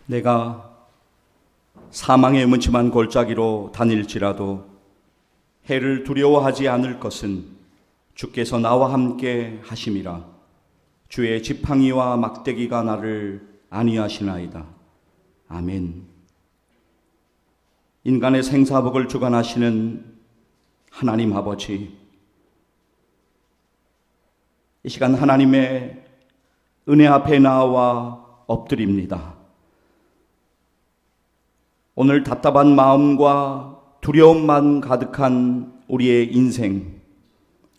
내가 사망의 음침한 골짜기로 다닐지라도 해를 두려워하지 않을 것은 주께서 나와 함께 하심이라. 주의 지팡이와 막대기가 나를 안위하시나이다. 아멘. 인간의 생사복을 주관하시는 하나님 아버지, 이 시간 하나님의 은혜 앞에 나와 엎드립니다. 오늘 답답한 마음과 두려움만 가득한 우리의 인생,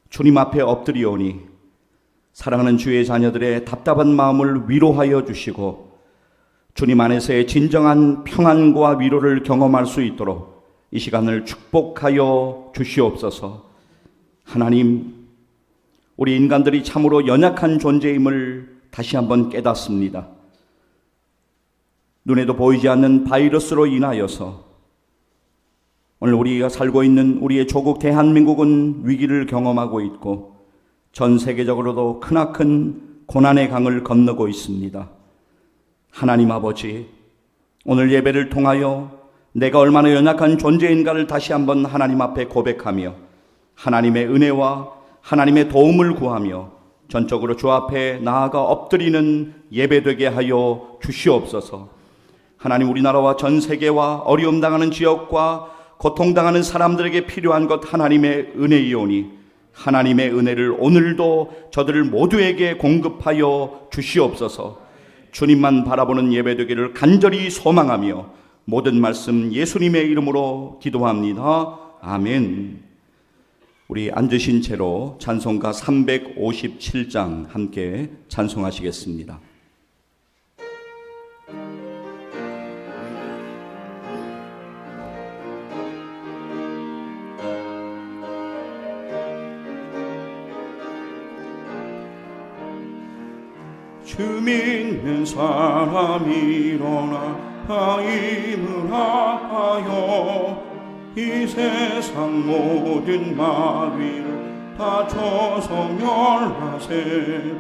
주님 앞에 엎드리오니 사랑하는 주의 자녀들의 답답한 마음을 위로하여 주시고 주님 안에서의 진정한 평안과 위로를 경험할 수 있도록 이 시간을 축복하여 주시옵소서. 하나님, 우리 인간들이 참으로 연약한 존재임을 다시 한번 깨닫습니다. 눈에도 보이지 않는 바이러스로 인하여서 오늘 우리가 살고 있는 우리의 조국 대한민국은 위기를 경험하고 있고 전 세계적으로도 크나큰 고난의 강을 건너고 있습니다. 하나님 아버지, 오늘 예배를 통하여 내가 얼마나 연약한 존재인가를 다시 한번 하나님 앞에 고백하며 하나님의 은혜와 하나님의 도움을 구하며 전적으로 주 앞에 나아가 엎드리는 예배되게 하여 주시옵소서. 하나님, 우리나라와 전 세계와 어려움 당하는 지역과 고통당하는 사람들에게 필요한 것 하나님의 은혜이오니 하나님의 은혜를 오늘도 저들 모두에게 공급하여 주시옵소서. 주님만 바라보는 예배되기를 간절히 소망하며 모든 말씀 예수님의 이름으로 기도합니다. 아멘. 우리 앉으신 채로 찬송가 357장 함께 찬송하시겠습니다. 주 믿는 사람 일어나 힘을 합하여 이 세상 모든 마귀를 다 쳐서 멸하세.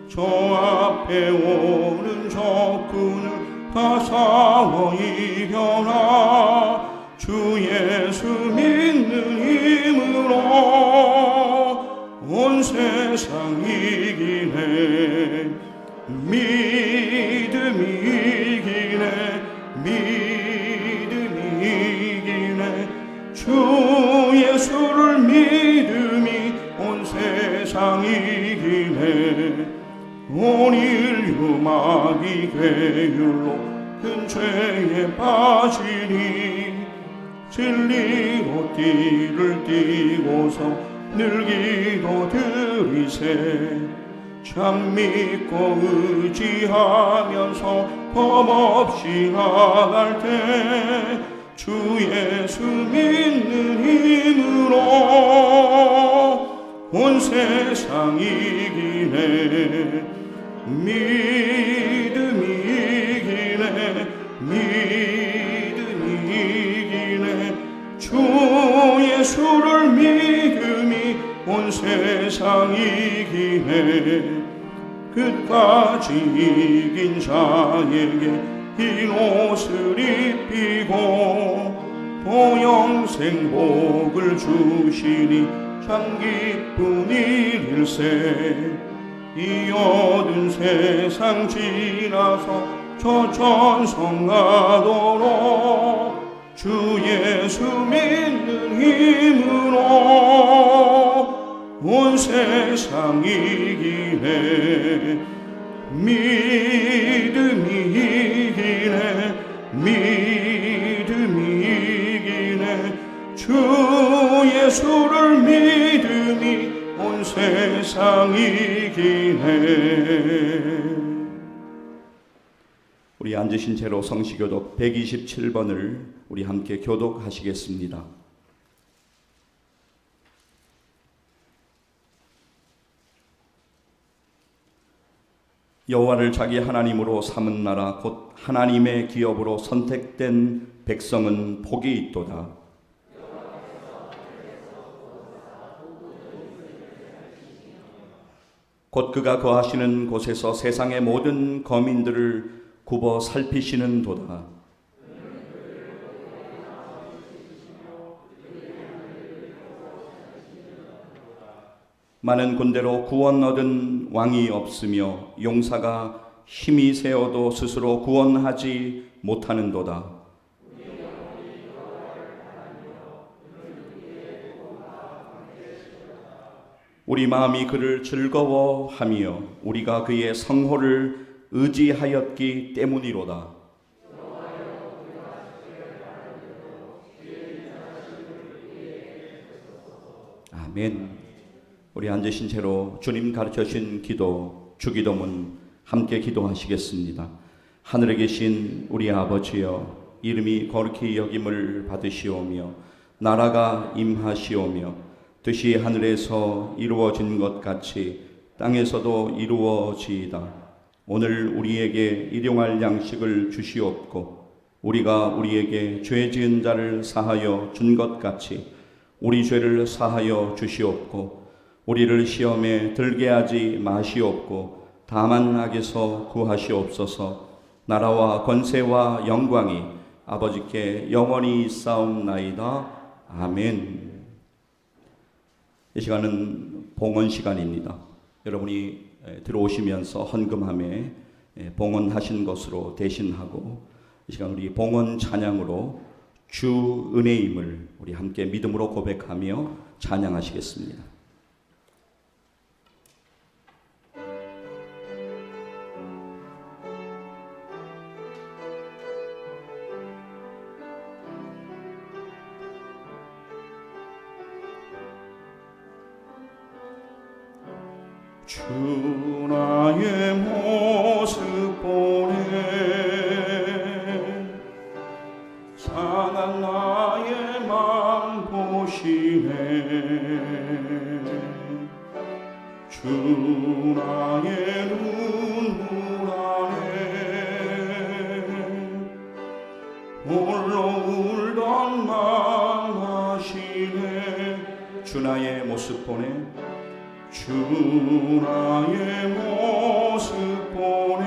저 앞에 오는 적군을 다 싸워 이겨라. 주 예수 믿는 힘으로 온 세상 이기네. 믿음이 이기네. 믿음이 이기네. 주 예수를 믿음이 온 세상 이기네. 온 인류 마귀 괴율로 큰 죄에 빠지니 진리로 띠를 띠고서 늘 기도 드리세. 참 믿고 의지하면서 범없이 나갈 때 주 예수 믿는 힘으로 온 세상 이기네. 믿음이 이기네. 믿음이 이기네. 주 예수를 믿음이 온 세상 이기네. 끝까지 이긴 자에게 흰 옷을 입히고 보영생 복을 주시니 참 기쁜 일일세. 이 어두운 세상 지나서 저 천성 가도록 주 예수 믿는 힘으로 온 세상 이기네. 믿음이 이기네. 믿음이 이기네. 주 예수를 믿음이 온 세상 이기네. 우리 앉으신 채로 성시교독 127번을 우리 함께 교독하시겠습니다. 여호와를 자기 하나님으로 삼은 나라 곧 하나님의 기업으로 선택된 백성은 복이 있도다. 곧 그가 거하시는 곳에서 세상의 모든 거민들을 굽어 살피시는 도다. 많은 군대로 구원 얻은 왕이 없으며 용사가 힘이 세어도 스스로 구원하지 못하는도다. 우리 마음이 그를 즐거워하며 우리가 그의 성호를 의지하였기 때문이로다. 아멘. 우리 앉으신 채로 주님 가르쳐주신 기도, 주기도문 함께 기도하시겠습니다. 하늘에 계신 우리 아버지여, 이름이 거룩히 여김을 받으시오며 나라가 임하시오며 뜻이 하늘에서 이루어진 것 같이 땅에서도 이루어지이다. 오늘 우리에게 일용할 양식을 주시옵고 우리가 우리에게 죄 지은 자를 사하여 준 것 같이 우리 죄를 사하여 주시옵고 우리를 시험에 들게 하지 마시옵고 다만 악에서 구하시옵소서. 나라와 권세와 영광이 아버지께 영원히 있사옵나이다. 아멘. 이 시간은 봉헌 시간입니다. 여러분이 들어오시면서 헌금함에 봉헌하신 것으로 대신하고 이 시간 우리 봉헌 찬양으로 주 은혜임을 우리 함께 믿음으로 고백하며 찬양하시겠습니다. 주 나의 모습 보내 상한 나의 맘 보시네 주 나의 눈물 안에 홀로 울던 맘 아시네 주 나의 모습 보내 주 나의 모습 보내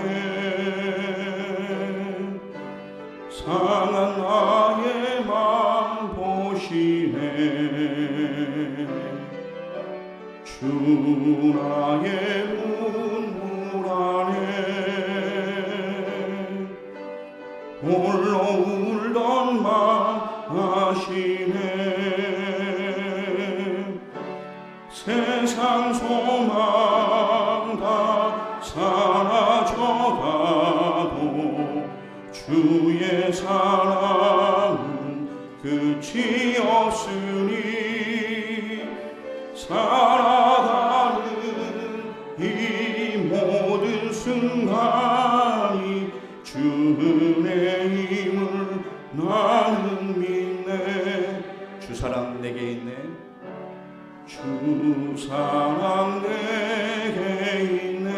상한 나의 맘 보시네 주 나의 눈물 안에 홀로 울던 맘 아시네 세상 소망 다 사라져가도 주의 사랑은 끝이 없으니 살아가는 이 모든 순간이 주 은혜임을 나는 믿네 주 사랑 내게 있네 주 사랑 내게 있네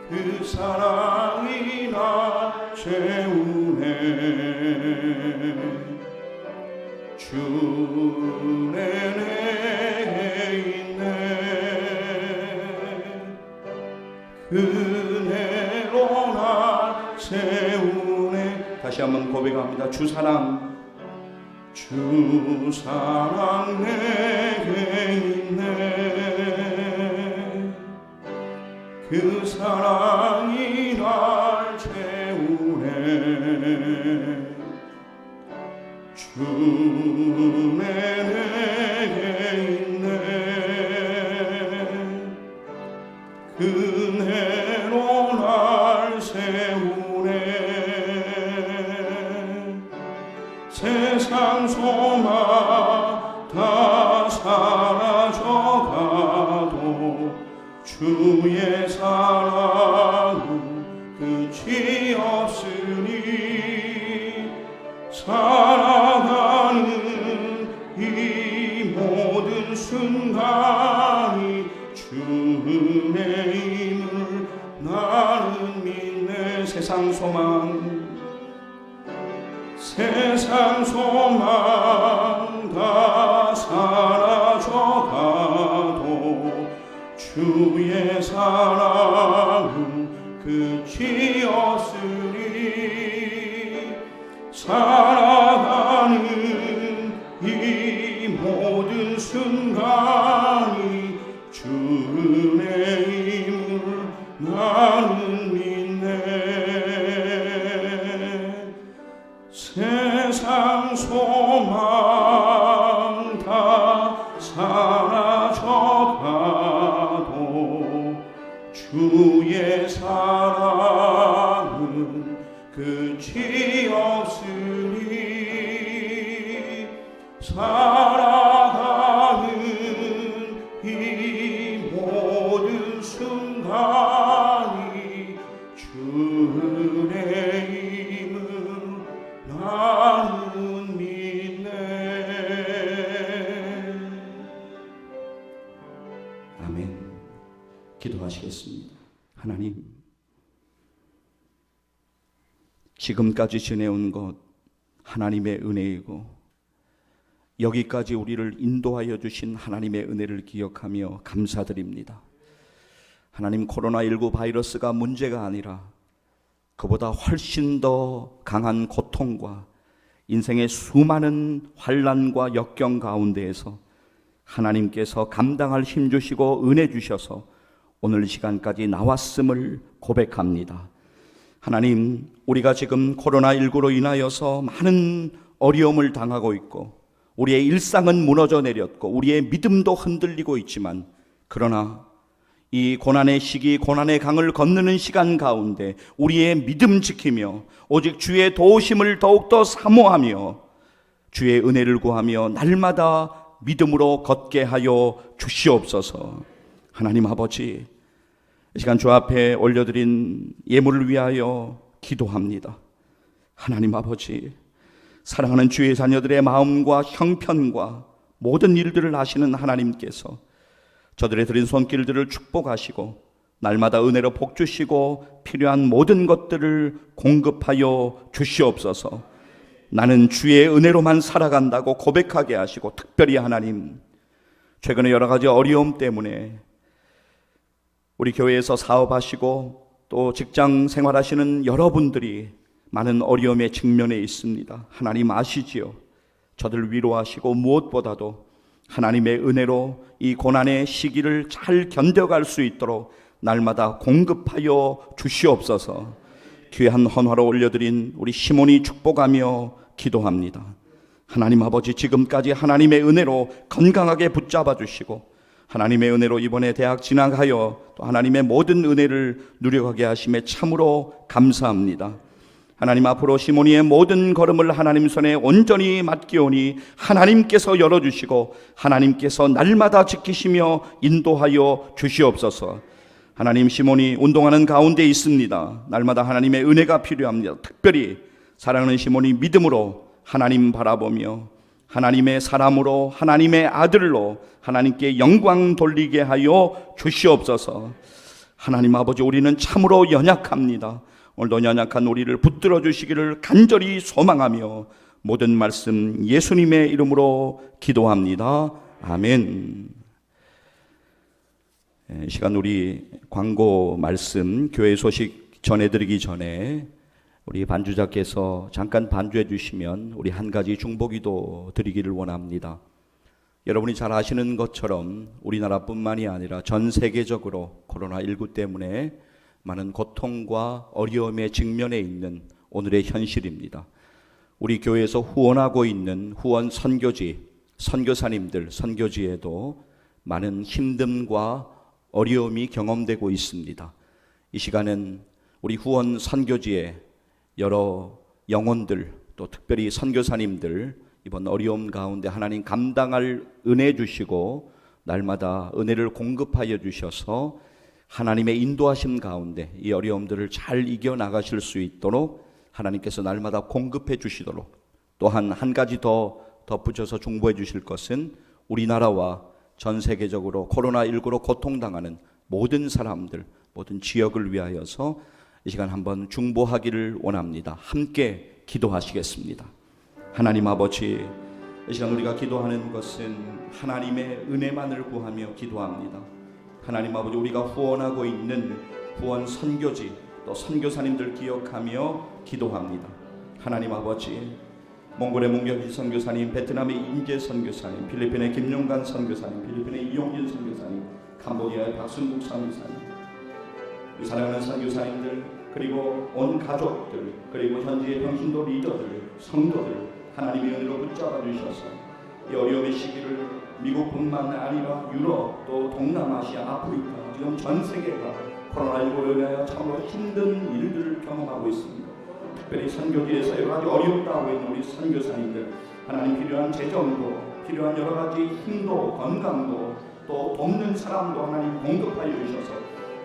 그 사랑이 날 채우네 주 은혜 내게 있네 그 은혜로 날 채우네 다시 한번 고백합니다. 주 사랑 주 사랑 내게 있네 그 사랑이 날 채우네 주 은혜 내게 있네 그 은혜로 날 세우네 세상 소망 다 사라져가도 주의 사랑은 끝이 없으니 살아가는 이 모든 순간이 주 은혜임을 나는 믿네 세상 소망 다 사라져가도 주의 사랑은 살아가는 이 모든 순간이 주 은혜임을 나는 믿네. 세상 소망 다 사라져가도 주의 사랑은 끝이 없으니 살아가는 이 모든 순간이 주 은혜임을 나는 믿네. 아멘. 기도하시겠습니다. 하나님, 지금까지 지내온 것 하나님의 은혜이고 여기까지 우리를 인도하여 주신 하나님의 은혜를 기억하며 감사드립니다. 하나님, 코로나19 바이러스가 문제가 아니라 그보다 훨씬 더 강한 고통과 인생의 수많은 환난과 역경 가운데에서 하나님께서 감당할 힘 주시고 은혜 주셔서 오늘 시간까지 나왔음을 고백합니다. 하나님, 우리가 지금 코로나19로 인하여서 많은 어려움을 당하고 있고 우리의 일상은 무너져 내렸고 우리의 믿음도 흔들리고 있지만, 그러나 이 고난의 시기, 고난의 강을 건너는 시간 가운데 우리의 믿음 지키며 오직 주의 도우심을 더욱더 사모하며 주의 은혜를 구하며 날마다 믿음으로 걷게 하여 주시옵소서. 하나님 아버지, 이 시간 주 앞에 올려드린 예물을 위하여 기도합니다. 하나님 아버지, 사랑하는 주의 자녀들의 마음과 형편과 모든 일들을 아시는 하나님께서 저들의 드린 손길들을 축복하시고 날마다 은혜로 복 주시고 필요한 모든 것들을 공급하여 주시옵소서. 나는 주의 은혜로만 살아간다고 고백하게 하시고, 특별히 하나님, 최근에 여러 가지 어려움 때문에 우리 교회에서 사업하시고 또 직장 생활하시는 여러분들이 많은 어려움에 직면해 있습니다. 하나님 아시지요. 저들 위로하시고 무엇보다도 하나님의 은혜로 이 고난의 시기를 잘 견뎌갈 수 있도록 날마다 공급하여 주시옵소서. 귀한 헌화로 올려드린 우리 시몬이 축복하며 기도합니다. 하나님 아버지, 지금까지 하나님의 은혜로 건강하게 붙잡아 주시고 하나님의 은혜로 이번에 대학 진학하여 또 하나님의 모든 은혜를 누려가게 하심에 참으로 감사합니다. 하나님, 앞으로 시몬이의 모든 걸음을 하나님 손에 온전히 맡기오니 하나님께서 열어주시고 하나님께서 날마다 지키시며 인도하여 주시옵소서. 하나님, 시몬이 운동하는 가운데 있습니다. 날마다 하나님의 은혜가 필요합니다. 특별히 사랑하는 시몬이 믿음으로 하나님 바라보며 하나님의 사람으로 하나님의 아들로 하나님께 영광 돌리게 하여 주시옵소서. 하나님 아버지, 우리는 참으로 연약합니다. 오늘도 연약한 우리를 붙들어 주시기를 간절히 소망하며 모든 말씀 예수님의 이름으로 기도합니다. 아멘. 이 시간 우리 광고 말씀 교회 소식 전해드리기 전에 우리 반주자께서 잠깐 반주해 주시면 우리 한 가지 중보기도 드리기를 원합니다. 여러분이 잘 아시는 것처럼 우리나라뿐만이 아니라 전 세계적으로 코로나19 때문에 많은 고통과 어려움에 직면해 있는 오늘의 현실입니다. 우리 교회에서 후원하고 있는 후원 선교지, 선교사님들, 선교지에도 많은 힘듦과 어려움이 경험되고 있습니다. 이 시간은 우리 후원 선교지에 여러 영혼들, 또 특별히 선교사님들 이번 어려움 가운데 하나님 감당할 은혜 주시고 날마다 은혜를 공급하여 주셔서 하나님의 인도하심 가운데 이 어려움들을 잘 이겨나가실 수 있도록 하나님께서 날마다 공급해 주시도록, 또한 한 가지 더 덧붙여서 중보해 주실 것은 우리나라와 전 세계적으로 코로나19로 고통당하는 모든 사람들, 모든 지역을 위하여서 이 시간 한번 중보하기를 원합니다. 함께 기도하시겠습니다. 하나님 아버지, 이 시간 우리가 기도하는 것은 하나님의 은혜만을 구하며 기도합니다. 하나님 아버지, 우리가 후원하고 있는 후원 선교지 또 선교사님들 기억하며 기도합니다. 하나님 아버지, 몽골의 문경지 선교사님, 베트남의 임재 선교사님, 필리핀의 김용관 선교사님, 필리핀의 이용진 선교사님, 캄보디아의 박순국 선교사님, 이 사랑하는 선교사님들, 그리고 온 가족들, 그리고 현지의 평신도 리더들, 성도들 하나님의 은혜로 붙잡아 주셔서 이 어려움의 시기를 미국뿐만 아니라 유럽, 또 동남아시아, 아프리카, 지금 전 세계가 코로나19로 인하여 참으로 힘든 일들을 경험하고 있습니다. 특별히 선교지에서 여러 가지 어려움 당하고 있는 우리 선교사님들, 하나님 필요한 재정도, 필요한 여러 가지 힘도, 건강도, 또 돕는 사람도 하나님 공급하여 주셔서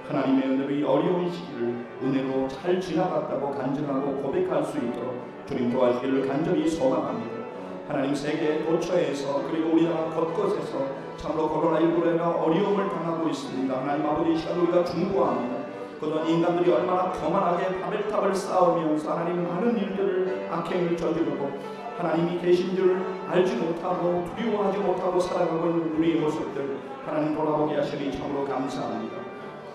하나님의 은혜로 이 어려운 시기를 은혜로 잘 지나갔다고 간증하고 고백할 수 있도록 주님 도와주기를 간절히 소망합니다. 하나님 세계 도처에서 그리고 우리나라 곳곳에서 참으로 코로나19로 어려움을 당하고 있습니다. 하나님 아버지, 이 시간 우리가 중보합니다. 그동안 인간들이 얼마나 교만하게 바벨탑을 쌓으면서 하나님 많은 일들을 악행을 저지르고 하나님이 계신 줄 알지 못하고 두려워하지 못하고 살아가고 있는 우리의 모습들 하나님 돌아보게 하시니 참으로 감사합니다.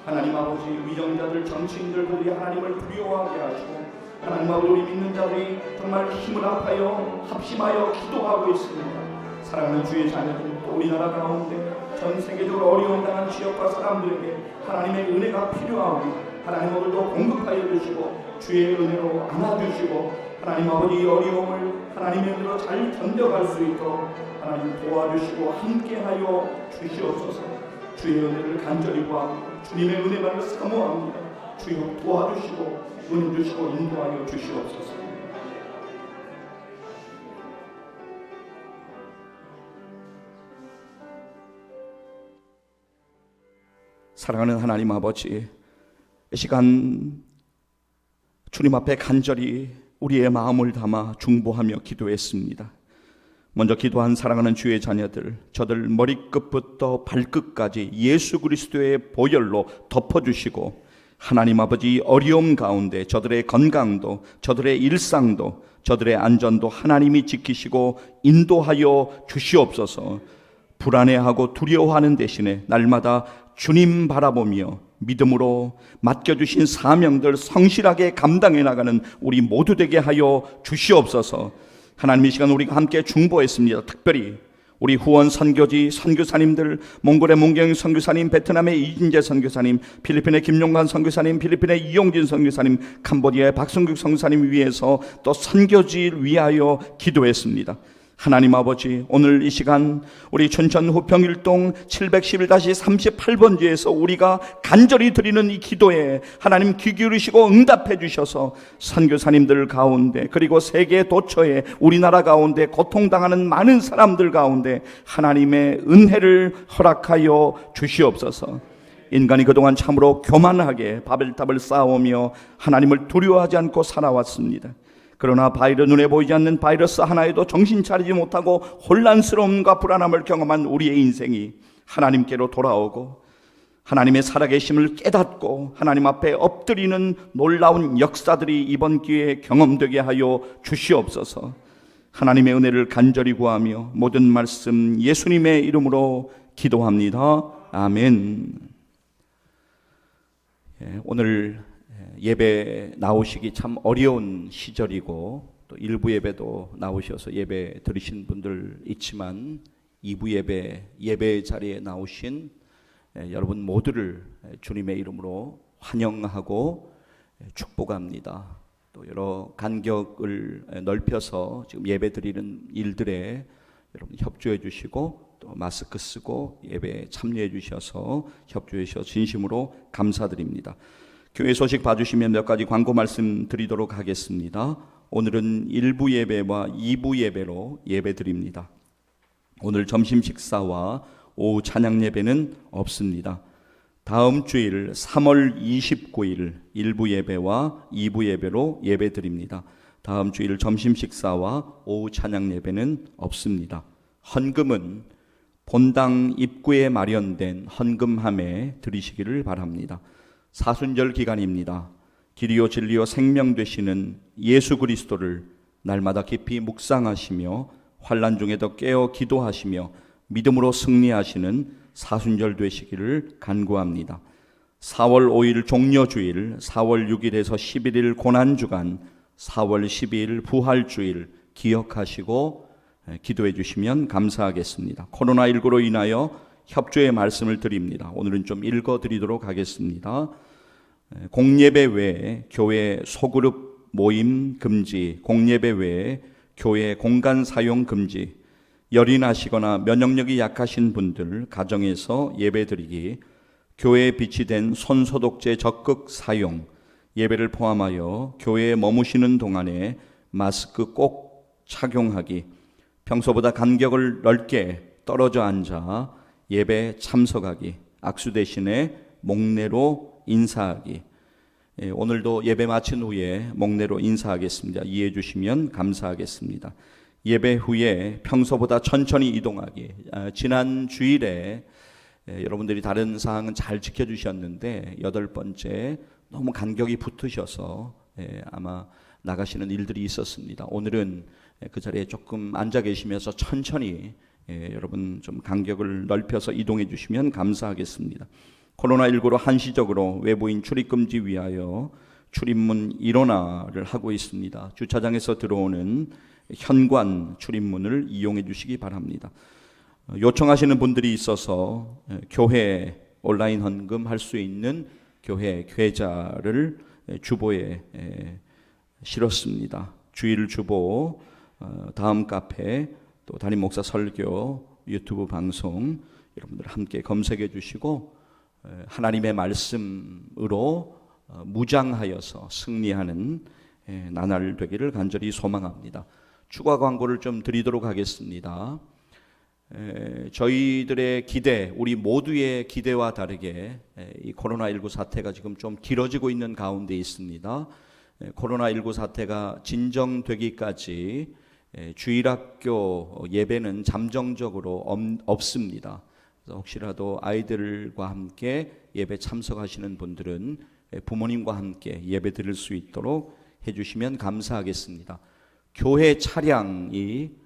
하나님 아버지, 위정자들, 정치인들, 그들이 하나님을 두려워하게 하시고 하나님 아버지, 우리 믿는 자들이 정말 힘을 합하여 합심하여 기도하고 있습니다. 사랑하는 주의 자녀들, 또 우리나라 가운데 전 세계적으로 어려움 당한 지역과 사람들에게 하나님의 은혜가 필요하오니 하나님 오늘도 공급하여 주시고 주의 은혜로 안아주시고 하나님 아버지, 이 어려움을 하나님의 은혜로 잘 견뎌갈 수 있도록 하나님 도와주시고 함께하여 주시옵소서. 주의 은혜를 간절히 구하고 주님의 은혜만을 사모합니다. 주여 도와주시고 은혜 주시고 인도하여 주시옵소서. 사랑하는 하나님 아버지, 이 시간 주님 앞에 간절히 우리의 마음을 담아 중보하며 기도했습니다. 먼저 기도한 사랑하는 주의 자녀들, 저들 머리끝부터 발끝까지 예수 그리스도의 보혈로 덮어주시고 하나님 아버지, 어려움 가운데 저들의 건강도, 저들의 일상도, 저들의 안전도 하나님이 지키시고 인도하여 주시옵소서. 불안해하고 두려워하는 대신에 날마다 주님 바라보며 믿음으로 맡겨주신 사명들 성실하게 감당해 나가는 우리 모두 되게 하여 주시옵소서. 하나님, 이 시간 우리가 함께 중보했습니다. 특별히 우리 후원 선교지 선교사님들, 몽골의 문경 선교사님, 베트남의 이진재 선교사님, 필리핀의 김용관 선교사님, 필리핀의 이용진 선교사님, 캄보디아의 박순국 선교사님 위해서 또 선교지를 위하여 기도했습니다. 하나님 아버지, 오늘 이 시간 우리 춘천 후평일동 711-38번지에서 우리가 간절히 드리는 이 기도에 하나님 귀 기울이시고 응답해 주셔서 선교사님들 가운데, 그리고 세계 도처에 우리나라 가운데 고통당하는 많은 사람들 가운데 하나님의 은혜를 허락하여 주시옵소서. 인간이 그동안 참으로 교만하게 바벨탑을 쌓아오며 하나님을 두려워하지 않고 살아왔습니다. 그러나 눈에 보이지 않는 바이러스 하나에도 정신 차리지 못하고 혼란스러움과 불안함을 경험한 우리의 인생이 하나님께로 돌아오고 하나님의 살아계심을 깨닫고 하나님 앞에 엎드리는 놀라운 역사들이 이번 기회에 경험되게 하여 주시옵소서. 하나님의 은혜를 간절히 구하며 모든 말씀 예수님의 이름으로 기도합니다. 아멘. 오늘 예배 나오시기 참 어려운 시절이고 또 일부 예배도 나오셔서 예배 들으신 분들 있지만 2부 예배 자리에 나오신 여러분 모두를 주님의 이름으로 환영하고 축복합니다. 또 여러 간격을 넓혀서 지금 예배 드리는 일들에 여러분 협조해 주시고 또 마스크 쓰고 예배에 참여해 주셔서 협조해 주셔서 진심으로 감사드립니다. 교회 소식 봐주시면 몇 가지 광고 말씀 드리도록 하겠습니다. 오늘은 1부 예배와 2부 예배로 예배 드립니다. 오늘 점심 식사와 오후 찬양 예배는 없습니다. 다음 주일 3월 29일 1부 예배와 2부 예배로 예배 드립니다. 다음 주일 점심 식사와 오후 찬양 예배는 없습니다. 헌금은 본당 입구에 마련된 헌금함에 드리시기를 바랍니다. 사순절 기간입니다. 길이요 진리요 생명 되시는 예수 그리스도를 날마다 깊이 묵상하시며 환난 중에도 깨어 기도하시며 믿음으로 승리하시는 사순절 되시기를 간구합니다. 4월 5일 종려주일, 4월 6일에서 11일 고난주간, 4월 12일 부활주일 기억하시고 기도해 주시면 감사하겠습니다. 코로나19로 인하여 협조의 말씀을 드립니다. 오늘은 좀 읽어드리도록 하겠습니다. 공예배 외에 교회 소그룹 모임 금지, 공예배 외에 교회 공간 사용 금지, 열이 나시거나 면역력이 약하신 분들 가정에서 예배드리기, 교회에 비치된 손소독제 적극 사용, 예배를 포함하여 교회에 머무시는 동안에 마스크 꼭 착용하기, 평소보다 간격을 넓게 떨어져 앉아 예배 참석하기, 악수 대신에 목례로 인사하기. 오늘도 예배 마친 후에 목례로 인사하겠습니다. 이해해 주시면 감사하겠습니다. 예배 후에 평소보다 천천히 이동하기. 지난 주일에 여러분들이 다른 사항은 잘 지켜주셨는데 8번째 너무 간격이 붙으셔서 아마 나가시는 일들이 있었습니다. 오늘은 그 자리에 조금 앉아 계시면서 천천히 여러분 좀 간격을 넓혀서 이동해 주시면 감사하겠습니다. 코로나19로 한시적으로 외부인 출입금지 위하여 출입문 일원화를 하고 있습니다. 주차장에서 들어오는 현관 출입문을 이용해 주시기 바랍니다. 요청하시는 분들이 있어서 교회 온라인 헌금 할 수 있는 교회 계좌를 주보에 실었습니다. 주일 주보, 다음 카페, 또 담임 목사 설교, 유튜브 방송 여러분들 함께 검색해 주시고 하나님의 말씀으로 무장하여서 승리하는 나날 되기를 간절히 소망합니다. 추가 광고를 좀 드리도록 하겠습니다. 저희들의 기대, 우리 모두의 기대와 다르게 이 코로나19 사태가 지금 좀 길어지고 있는 가운데 있습니다. 코로나19 사태가 진정되기까지 주일학교 예배는 잠정적으로 없습니다. 그래서 혹시라도 아이들과 함께 예배 참석하시는 분들은 부모님과 함께 예배 드릴 수 있도록 해주시면 감사하겠습니다. 교회 차량이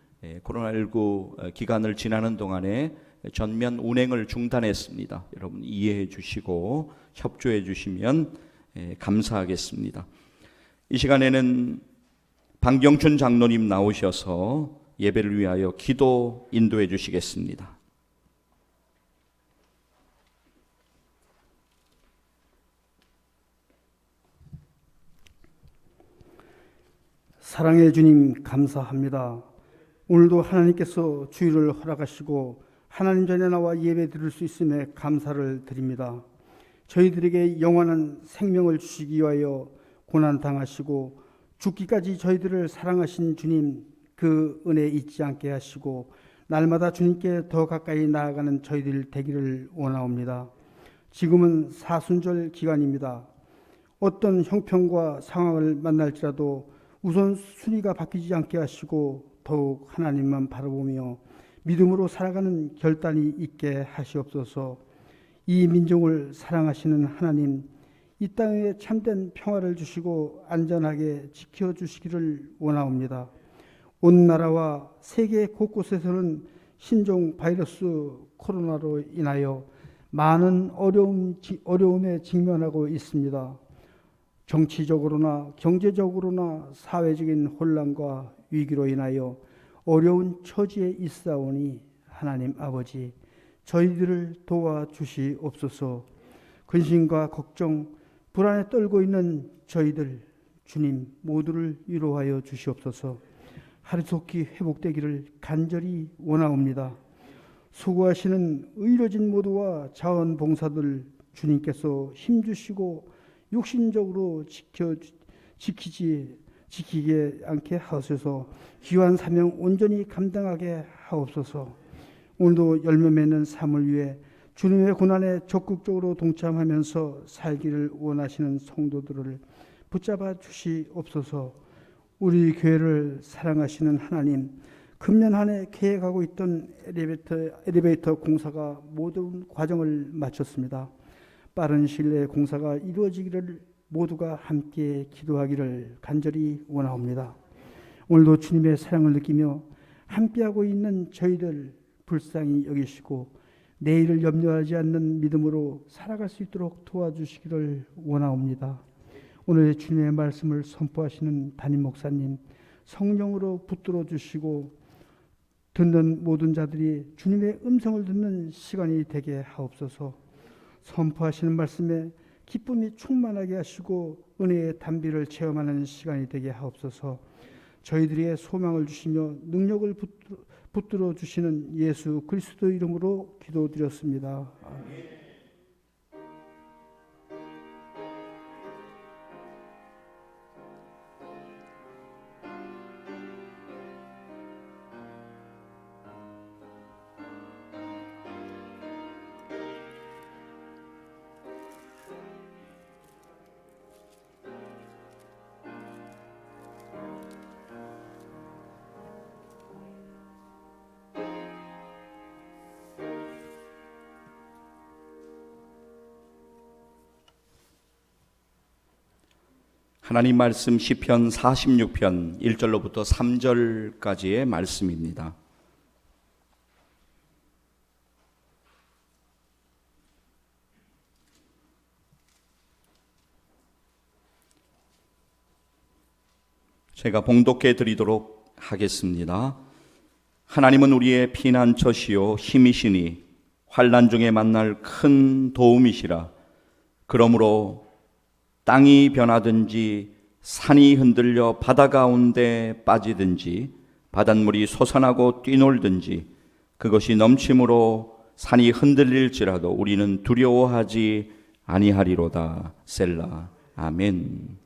코로나19 기간을 지나는 동안에 전면 운행을 중단했습니다. 여러분 이해해 주시고 협조해 주시면 감사하겠습니다. 이 시간에는 방경춘 장로님 나오셔서 예배를 위하여 기도 인도해 주시겠습니다. 사랑의 주님 감사합니다. 오늘도 하나님께서 주일을 허락하시고 하나님 전에 나와 예배 드릴 수 있음에 감사를 드립니다. 저희들에게 영원한 생명을 주시기 위하여 고난당하시고 죽기까지 저희들을 사랑하신 주님, 그 은혜 잊지 않게 하시고 날마다 주님께 더 가까이 나아가는 저희들 되기를 원하옵니다. 지금은 사순절 기간입니다. 어떤 형편과 상황을 만날지라도 우선 순위가 바뀌지 않게 하시고 더욱 하나님만 바라보며 믿음으로 살아가는 결단이 있게 하시옵소서. 이 민족을 사랑하시는 하나님, 이 땅에 참된 평화를 주시고 안전하게 지켜주시기를 원하옵니다. 온 나라와 세계 곳곳에서는 신종 바이러스 코로나로 인하여 많은 어려움에 직면하고 있습니다. 정치적으로나 경제적으로나 사회적인 혼란과 위기로 인하여 어려운 처지에 있사오니 하나님 아버지, 저희들을 도와주시옵소서. 근심과 걱정, 불안에 떨고 있는 저희들 주님 모두를 위로하여 주시옵소서. 하루속히 회복되기를 간절히 원하옵니다. 수고하시는 의료진 모두와 자원봉사들 주님께서 힘주시고 육신적으로 지키게 않게 하옵소서. 귀한 사명 온전히 감당하게 하옵소서. 오늘도 열매 맺는 삶을 위해 주님의 고난에 적극적으로 동참하면서 살기를 원하시는 성도들을 붙잡아 주시옵소서. 우리 교회를 사랑하시는 하나님, 금년 한 해 계획하고 있던 엘리베이터 공사가 모든 과정을 마쳤습니다. 빠른 시일 내에 공사가 이루어지기를 모두가 함께 기도하기를 간절히 원하옵니다. 오늘도 주님의 사랑을 느끼며 함께하고 있는 저희들 불쌍히 여기시고 내일을 염려하지 않는 믿음으로 살아갈 수 있도록 도와주시기를 원하옵니다. 오늘 주님의 말씀을 선포하시는 담임 목사님 성령으로 붙들어 주시고 듣는 모든 자들이 주님의 음성을 듣는 시간이 되게 하옵소서. 선포하시는 말씀에 기쁨이 충만하게 하시고 은혜의 단비를 체험하는 시간이 되게 하옵소서. 저희들에게 소망을 주시며 능력을 붙들어 주시는 예수 그리스도 이름으로 기도드렸습니다. 아멘. 하나님 말씀 시편 46편 1절로부터 3절까지의 말씀입니다. 제가 봉독해 드리도록 하겠습니다. 하나님은 우리의 피난처시요 힘이시니 환난 중에 만날 큰 도움이시라. 그러므로 땅이 변하든지 산이 흔들려 바다 가운데 빠지든지 바닷물이 솟아나고 뛰놀든지 그것이 넘침으로 산이 흔들릴지라도 우리는 두려워하지 아니하리로다. 셀라. 아멘.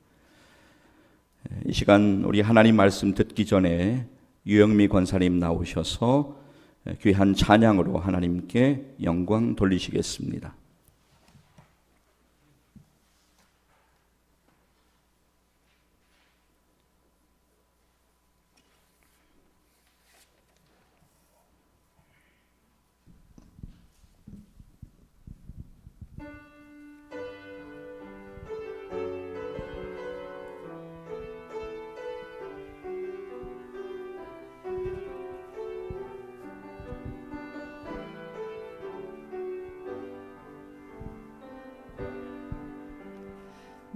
이 시간 우리 하나님 말씀 듣기 전에 유영미 권사님 나오셔서 귀한 찬양으로 하나님께 영광 돌리시겠습니다.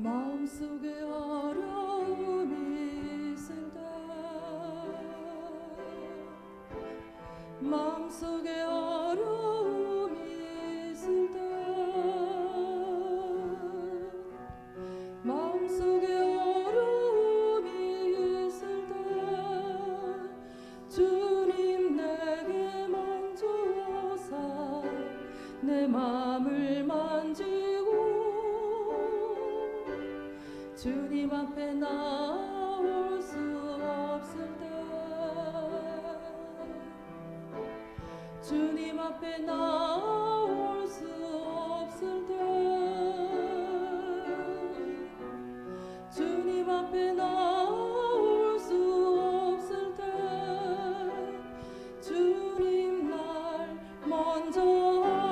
마음속에 어려움이 있을 때 마음속에 어려움이 있을 때 마음속에 어려움이 있을 때 주님 내게 먼저 오사 내 마음을 만지고 주님 앞에 나올 수 없을 때 주님 앞에 나올 수 없을 때 주님 앞에 나올 수 없을 때 주님 날 먼저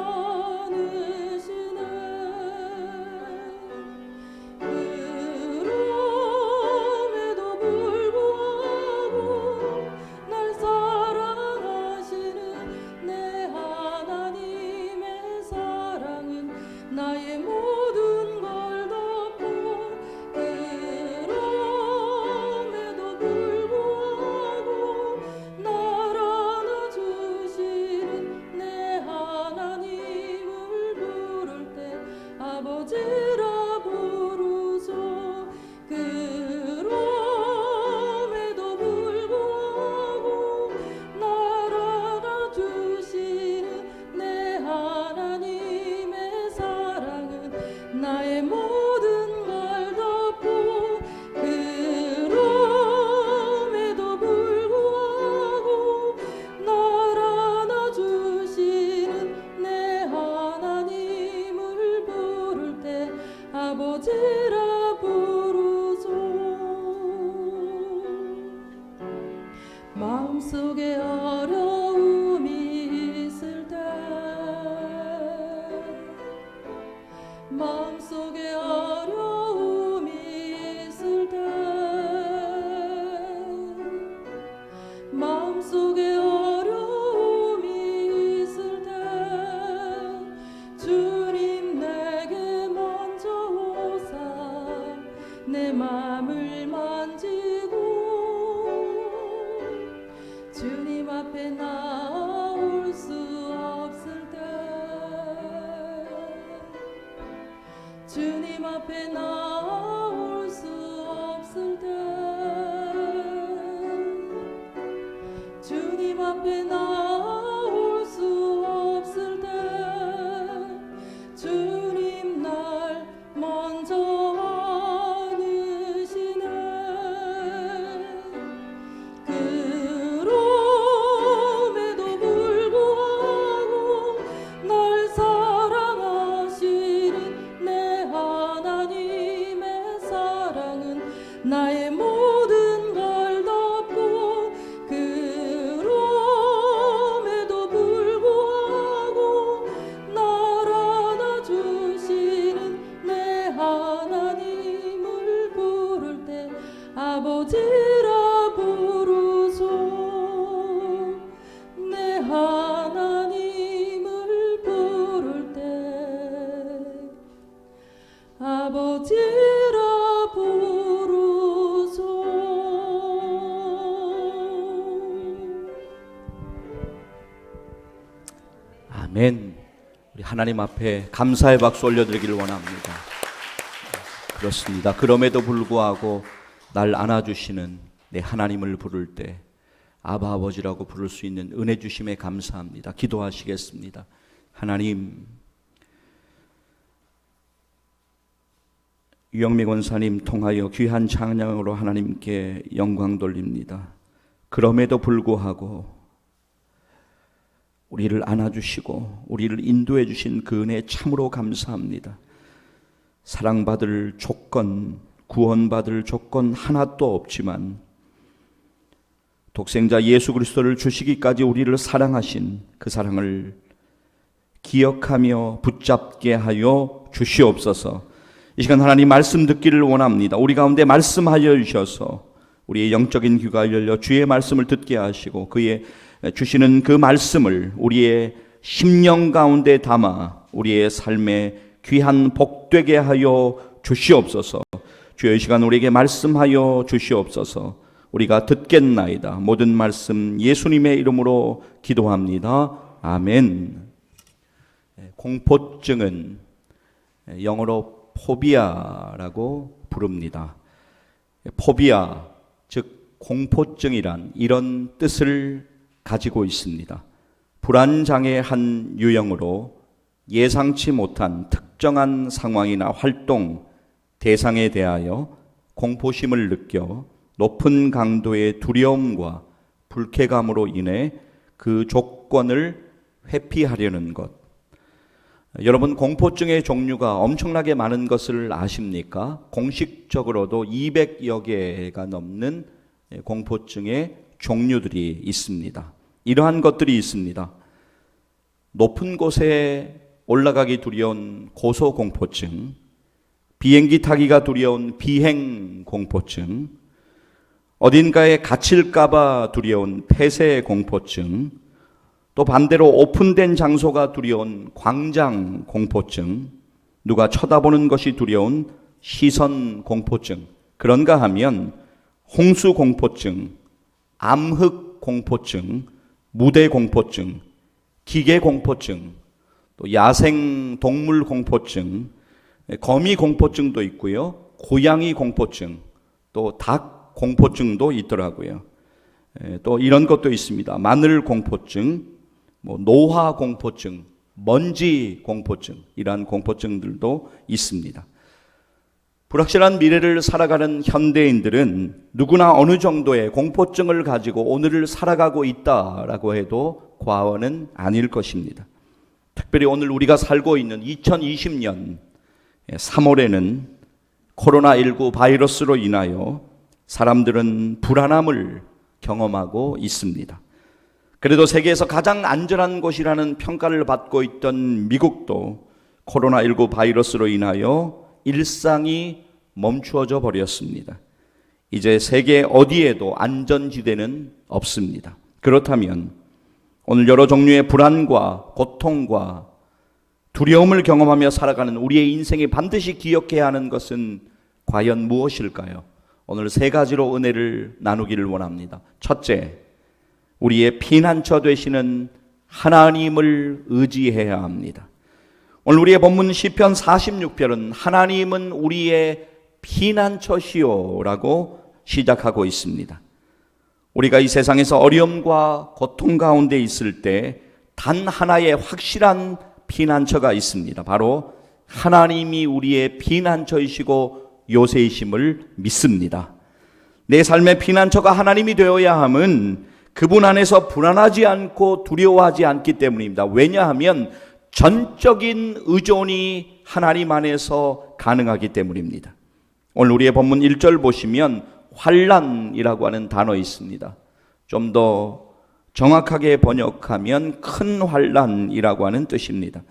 마음속에 어려움이 있을 때 마음속에 어려움이 있을 때 마음속에 어려움이 있을 때 주님 내게 먼저 오사 앞에 나올 수 없을 때 주님 앞에 나올 수 없을 때 주님 앞에 나올 수 없을 때 주님 날 먼저 안으시네. 그럼에도 불구하고 날 사랑하시는 내 하나님의 사랑은 나의 모든 걸 덮고 그럼에도 불구하고 날 안아주시는 내 하나님을 부를 때 아버지라 부르소. 내 하나님을 부를 때 아버지라 부르소. 아멘. 우리 하나님 앞에 감사의 박수 올려드리기를 원합니다. 그렇습니다. 그럼에도 불구하고 날 안아주시는 내 하나님을 부를 때 아바 아버지라고 부를 수 있는 은혜 주심에 감사합니다. 기도하시겠습니다. 하나님, 유영미 권사님 통하여 귀한 찬양으로 하나님께 영광 돌립니다. 그럼에도 불구하고 우리를 안아주시고 우리를 인도해 주신 그 은혜에 참으로 감사합니다. 사랑받을 조건, 구원받을 조건 하나도 없지만 독생자 예수 그리스도를 주시기까지 우리를 사랑하신 그 사랑을 기억하며 붙잡게 하여 주시옵소서. 이 시간 하나님 말씀 듣기를 원합니다. 우리 가운데 말씀하여 주셔서 우리의 영적인 귀가 열려 주의 말씀을 듣게 하시고 그의 주시는 그 말씀을 우리의 심령 가운데 담아 우리의 삶에 귀한 복되게 하여 주시옵소서. 주여 이 시간 우리에게 말씀하여 주시옵소서. 우리가 듣겠나이다. 모든 말씀 예수님의 이름으로 기도합니다. 아멘. 공포증은 영어로 포비아라고 부릅니다. 포비아, 즉 공포증이란 이런 뜻을 가지고 있습니다. 불안장애의 한 유형으로 예상치 못한 특정한 상황이나 활동, 대상에 대하여 공포심을 느껴 높은 강도의 두려움과 불쾌감으로 인해 그 조건을 회피하려는 것. 여러분, 공포증의 종류가 엄청나게 많은 것을 아십니까? 공식적으로도 200여 개가 넘는 공포증의 종류들이 있습니다. 이러한 것들이 있습니다. 높은 곳에 올라가기 두려운 고소공포증, 비행기 타기가 두려운 비행공포증, 어딘가에 갇힐까봐 두려운 폐쇄공포증, 또 반대로 오픈된 장소가 두려운 광장공포증, 누가 쳐다보는 것이 두려운 시선공포증, 그런가 하면 홍수공포증, 암흑공포증, 무대공포증, 기계공포증, 또 야생동물공포증, 거미공포증도 있고요, 고양이공포증, 또 닭공포증도 있더라고요. 또 이런 것도 있습니다. 마늘공포증, 노화공포증, 먼지공포증, 이러한 공포증들도 있습니다. 불확실한 미래를 살아가는 현대인들은 누구나 어느 정도의 공포증을 가지고 오늘을 살아가고 있다라고 해도 과언은 아닐 것입니다. 특별히 오늘 우리가 살고 있는 2020년 3월에는 코로나19 바이러스로 인하여 사람들은 불안함을 경험하고 있습니다. 그래도 세계에서 가장 안전한 곳이라는 평가를 받고 있던 미국도 코로나19 바이러스로 인하여 일상이 멈추어져 버렸습니다. 이제 세계 어디에도 안전지대는 없습니다. 그렇다면 오늘 여러 종류의 불안과 고통과 두려움을 경험하며 살아가는 우리의 인생에 반드시 기억해야 하는 것은 과연 무엇일까요? 오늘 세 가지로 은혜를 나누기를 원합니다. 첫째, 우리의 피난처 되시는 하나님을 의지해야 합니다. 오늘 우리의 본문 시편 46편은 하나님은 우리의 피난처시오라고 시작하고 있습니다. 우리가 이 세상에서 어려움과 고통 가운데 있을 때 단 하나의 확실한 피난처가 있습니다. 바로 하나님이 우리의 피난처이시고 요새이심을 믿습니다. 내 삶의 피난처가 하나님이 되어야 함은 그분 안에서 불안하지 않고 두려워하지 않기 때문입니다. 왜냐하면 전적인 의존이 하나님 안에서 가능하기 때문입니다. 오늘 우리의 본문 1절 보시면 환난이라고 하는 단어 있습니다. 좀 더 정확하게 번역하면 큰 환난이라고 하는 뜻입니다.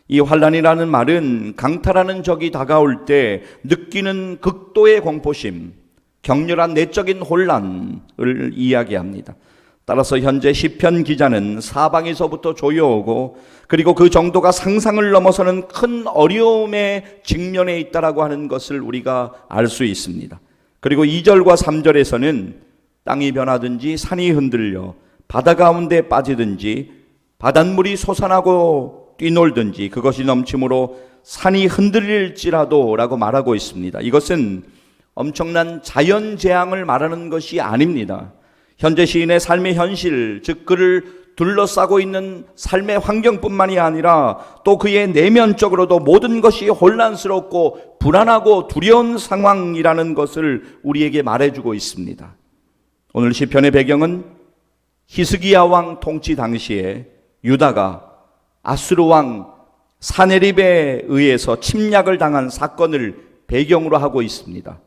이 환난이라는 말은 강탈하는 적이 다가올 때 느끼는 극도의 공포심, 격렬한 내적인 혼란을 이야기합니다. 따라서 현재 시편 기자는 사방에서부터 조여오고 그리고 그 정도가 상상을 넘어서는 큰 어려움에 직면해 있다라고 하는 것을 우리가 알 수 있습니다. 그리고 2절과 3절에서는 땅이 변하든지 산이 흔들려 바다 가운데 빠지든지 바닷물이 솟아나고 뛰놀든지 그것이 넘침으로 산이 흔들릴지라도 라고 말하고 있습니다. 이것은 엄청난 자연재앙을 말하는 것이 아닙니다. 현재 시인의 삶의 현실, 즉 그를 둘러싸고 있는 삶의 환경뿐만이 아니라 또 그의 내면적으로도 모든 것이 혼란스럽고 불안하고 두려운 상황이라는 것을 우리에게 말해주고 있습니다. 오늘 시편의 배경은 히스기야 왕 통치 당시에 유다가 아수르 왕 사네립에 의해서 침략을 당한 사건을 배경으로 하고 있습니다.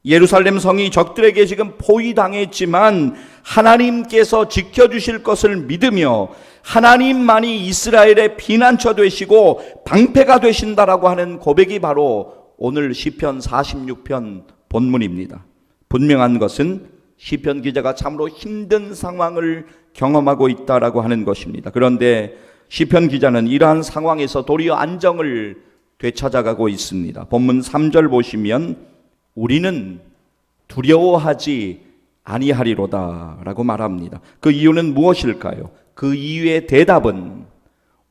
예루살렘 성이 적들에게 지금 포위당했지만 하나님께서 지켜주실 것을 믿으며 하나님만이 이스라엘의 피난처 되시고 방패가 되신다라고 하는 고백이 바로 오늘 시편 46편 본문입니다. 분명한 것은 시편 기자가 참으로 힘든 상황을 경험하고 있다라고 하는 것입니다. 그런데 시편 기자는 이러한 상황에서 도리어 안정을 되찾아가고 있습니다. 본문 3절 보시면 우리는 두려워하지 아니하리로다 라고 말합니다. 그 이유는 무엇일까요? 그 이유의 대답은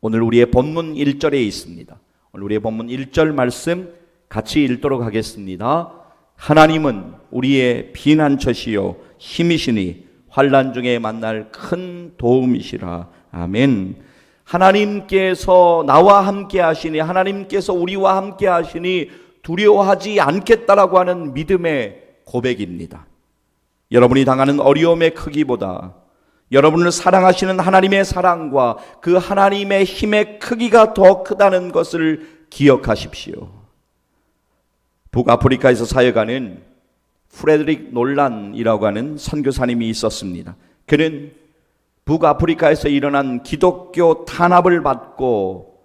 오늘 우리의 본문 1절에 있습니다. 오늘 우리의 본문 1절 말씀 같이 읽도록 하겠습니다. 하나님은 우리의 피난처시요 힘이시니 환난 중에 만날 큰 도움이시라. 아멘. 하나님께서 나와 함께 하시니 하나님께서 우리와 함께 하시니 두려워하지 않겠다라고 하는 믿음의 고백입니다. 여러분이 당하는 어려움의 크기보다 여러분을 사랑하시는 하나님의 사랑과 그 하나님의 힘의 크기가 더 크다는 것을 기억하십시오. 북아프리카에서 사역하는 프레드릭 놀란이라고 하는 선교사님이 있었습니다. 그는 북아프리카에서 일어난 기독교 탄압을 받고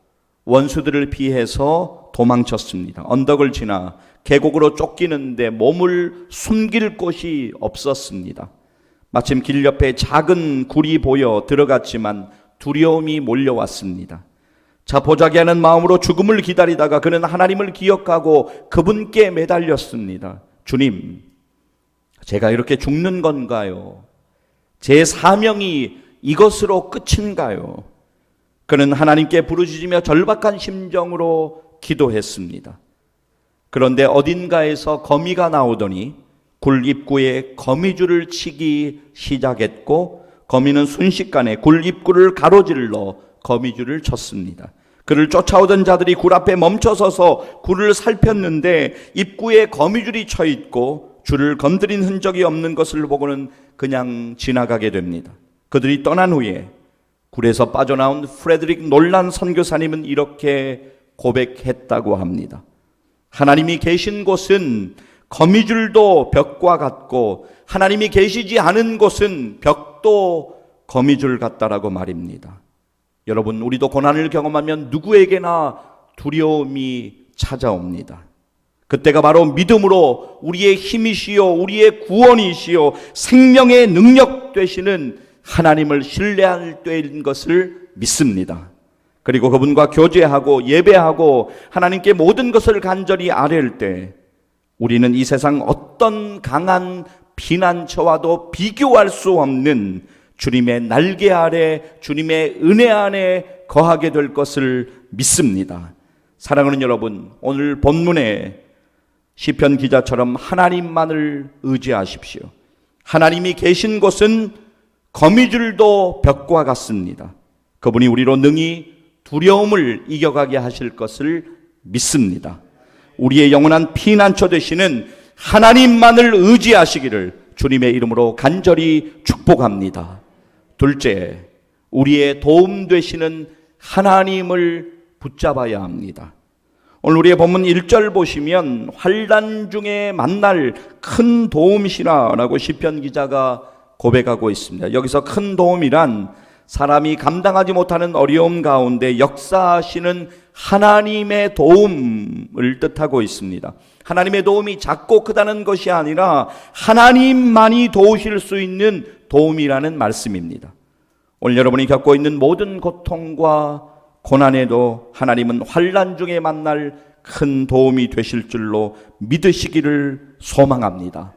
원수들을 피해서 도망쳤습니다. 언덕을 지나 계곡으로 쫓기는데 몸을 숨길 곳이 없었습니다. 마침 길 옆에 작은 굴이 보여 들어갔지만 두려움이 몰려왔습니다. 자포자기 하는 마음으로 죽음을 기다리다가 그는 하나님을 기억하고 그분께 매달렸습니다. 주님, 제가 이렇게 죽는 건가요? 제 사명이 이것으로 끝인가요? 그는 하나님께 부르짖으며 절박한 심정으로 기도했습니다. 그런데 어딘가에서 거미가 나오더니 굴 입구에 거미줄을 치기 시작했고 거미는 순식간에 굴 입구를 가로질러 거미줄을 쳤습니다. 그를 쫓아오던 자들이 굴 앞에 멈춰서서 굴을 살폈는데 입구에 거미줄이 쳐 있고 줄을 건드린 흔적이 없는 것을 보고는 그냥 지나가게 됩니다. 그들이 떠난 후에 굴에서 빠져나온 프레드릭 놀란 선교사님은 이렇게 고백했다고 합니다. 하나님이 계신 곳은 거미줄도 벽과 같고 하나님이 계시지 않은 곳은 벽도 거미줄 같다라고 말입니다. 여러분, 우리도 고난을 경험하면 누구에게나 두려움이 찾아옵니다. 그때가 바로 믿음으로 우리의 힘이시요 우리의 구원이시요 생명의 능력 되시는 하나님을 신뢰할 때인 것을 믿습니다. 그리고 그분과 교제하고 예배하고 하나님께 모든 것을 간절히 아뢰을 때 우리는 이 세상 어떤 강한 피난처와도 비교할 수 없는 주님의 날개 아래, 주님의 은혜 안에 거하게 될 것을 믿습니다. 사랑하는 여러분, 오늘 본문에 시편 기자처럼 하나님만을 의지하십시오. 하나님이 계신 곳은 거미줄도 벽과 같습니다. 그분이 우리로 능히 두려움을 이겨가게 하실 것을 믿습니다. 우리의 영원한 피난처 되시는 하나님만을 의지하시기를 주님의 이름으로 간절히 축복합니다. 둘째, 우리의 도움 되시는 하나님을 붙잡아야 합니다. 오늘 우리의 본문 1절 보시면 환난 중에 만날 큰 도움이시라라고 시편 기자가 고백하고 있습니다. 여기서 큰 도움이란 사람이 감당하지 못하는 어려움 가운데 역사하시는 하나님의 도움을 뜻하고 있습니다. 하나님의 도움이 작고 크다는 것이 아니라 하나님만이 도우실 수 있는 도움이라는 말씀입니다. 오늘 여러분이 겪고 있는 모든 고통과 고난에도 하나님은 환난 중에 만날 큰 도움이 되실 줄로 믿으시기를 소망합니다.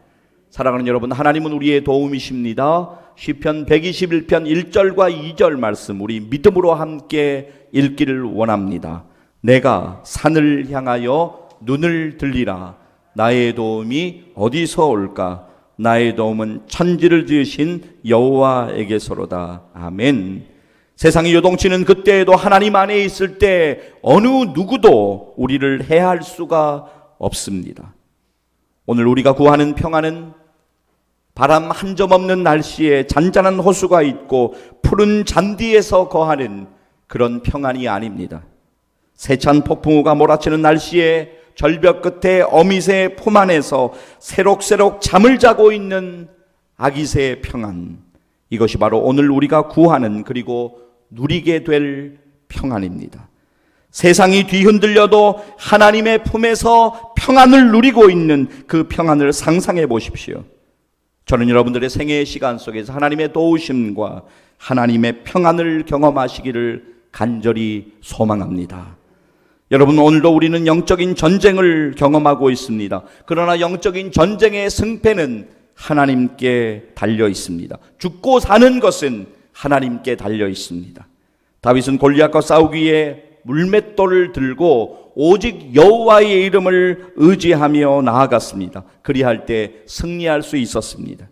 사랑하는 여러분, 하나님은 우리의 도움이십니다. 시편 121편 1절과 2절 말씀 우리 믿음으로 함께 읽기를 원합니다. 내가 산을 향하여 눈을 들리라. 나의 도움이 어디서 올까? 나의 도움은 천지를 지으신 여호와에게서로다. 아멘. 세상이 요동치는 그때에도 하나님 안에 있을 때 어느 누구도 우리를 해할 수가 없습니다. 오늘 우리가 구하는 평안은 바람 한 점 없는 날씨에 잔잔한 호수가 있고 푸른 잔디에서 거하는 그런 평안이 아닙니다. 세찬 폭풍우가 몰아치는 날씨에 절벽 끝에 어미새 품 안에서 새록새록 잠을 자고 있는 아기새의 평안, 이것이 바로 오늘 우리가 구하는 그리고 누리게 될 평안입니다. 세상이 뒤흔들려도 하나님의 품에서 평안을 누리고 있는 그 평안을 상상해 보십시오. 저는 여러분들의 생애의 시간 속에서 하나님의 도우심과 하나님의 평안을 경험하시기를 간절히 소망합니다. 여러분, 오늘도 우리는 영적인 전쟁을 경험하고 있습니다. 그러나 영적인 전쟁의 승패는 하나님께 달려 있습니다. 죽고 사는 것은 하나님께 달려 있습니다. 다윗은 골리앗과 싸우기에 물맷돌을 들고 오직 여호와의 이름을 의지하며 나아갔습니다. 그리할 때 승리할 수 있었습니다.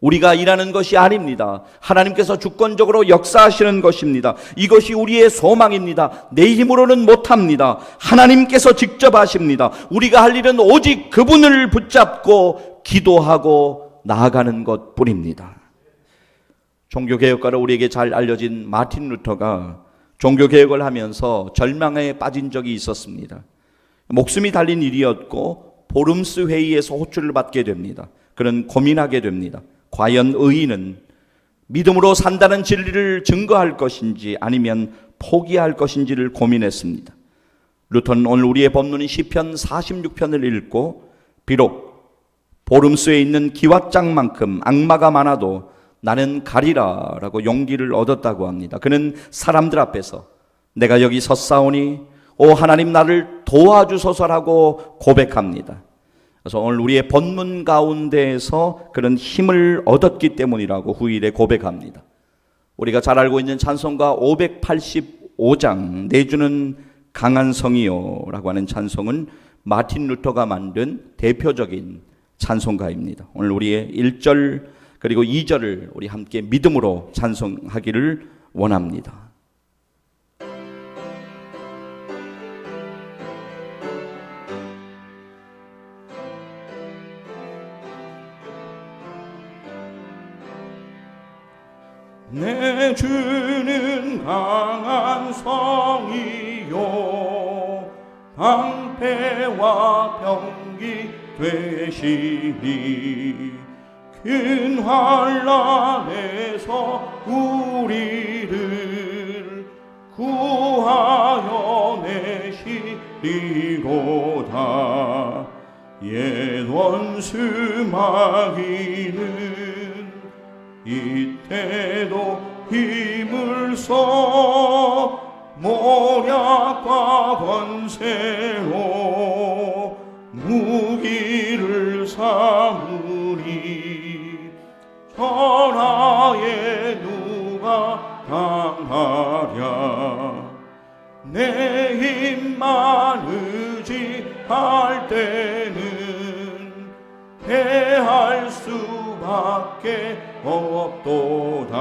우리가 일하는 것이 아닙니다. 하나님께서 주권적으로 역사하시는 것입니다. 이것이 우리의 소망입니다. 내 힘으로는 못합니다. 하나님께서 직접 하십니다. 우리가 할 일은 오직 그분을 붙잡고 기도하고 나아가는 것뿐입니다. 종교개혁가로 우리에게 잘 알려진 마틴 루터가 종교개혁을 하면서 절망에 빠진 적이 있었습니다. 목숨이 달린 일이었고 보름스 회의에서 호출을 받게 됩니다. 그는 고민하게 됩니다. 과연 의인은 믿음으로 산다는 진리를 증거할 것인지 아니면 포기할 것인지를 고민했습니다. 루터는 오늘 우리의 본문인 시편 46편을 읽고 비록 보름스에 있는 기왓장만큼 악마가 많아도 나는 가리라 라고 용기를 얻었다고 합니다. 그는 사람들 앞에서 내가 여기 섰사오니 오 하나님 나를 도와주소서라고 고백합니다. 그래서 오늘 우리의 본문 가운데에서 그런 힘을 얻었기 때문이라고 후일에 고백합니다. 우리가 잘 알고 있는 찬송가 585장 내주는 강한 성이요 라고 하는 찬송은 마틴 루터가 만든 대표적인 찬송가입니다. 오늘 우리의 1절 그리고 2절을 우리 함께 믿음으로 찬송하기를 원합니다. 내 주는 강한 성이요 방패와 병기 되시니 큰 환난에서 우리를 구하여 내시리로다. 옛 원수 마귀는 이때도 힘을 써 모략과 권세로 무기를 삼으니 천하의 당하랴. 내 힘만 의지할 때는 패할 수밖에 없도다.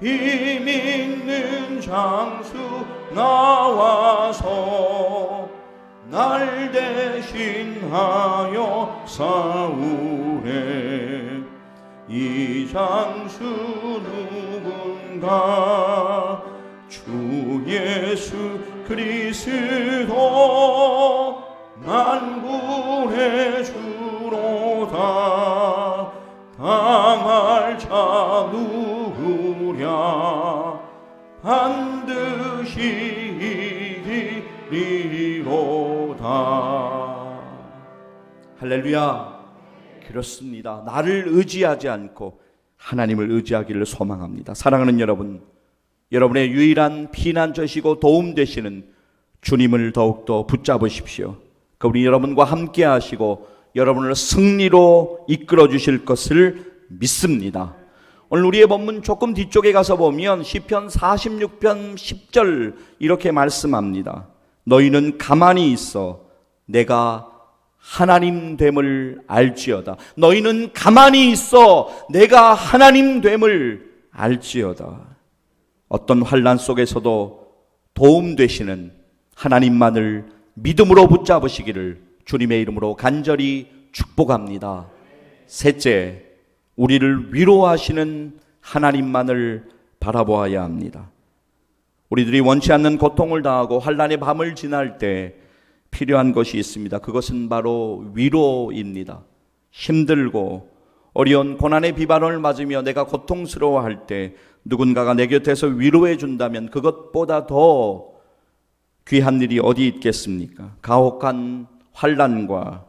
힘 있는 장수 나와서 날 대신하여 싸우래. 이 장수 누군가? 주 예수 그리스도 난 구해주로다. 당할 자 누구랴? 반드시 이기리로다. 할렐루야. 그렇습니다. 나를 의지하지 않고 하나님을 의지하기를 소망합니다. 사랑하는 여러분, 여러분의 유일한 피난처시고 도움 되시는 주님을 더욱더 붙잡으십시오. 그분이 여러분과 함께 하시고 여러분을 승리로 이끌어 주실 것을 믿습니다. 오늘 우리의 본문 조금 뒤쪽에 가서 보면 시편 46편 10절 이렇게 말씀합니다. 너희는 가만히 있어 내가 하나님 됨을 알지어다. 너희는 가만히 있어 내가 하나님 됨을 알지어다. 어떤 환난 속에서도 도움 되시는 하나님만을 믿음으로 붙잡으시기를 주님의 이름으로 간절히 축복합니다. 셋째, 우리를 위로하시는 하나님만을 바라보아야 합니다. 우리들이 원치 않는 고통을 당하고 환난의 밤을 지날 때 필요한 것이 있습니다. 그것은 바로 위로입니다. 힘들고 어려운 고난의 비바람을 맞으며 내가 고통스러워할 때 누군가가 내 곁에서 위로해 준다면 그것보다 더 귀한 일이 어디 있겠습니까? 가혹한 환난과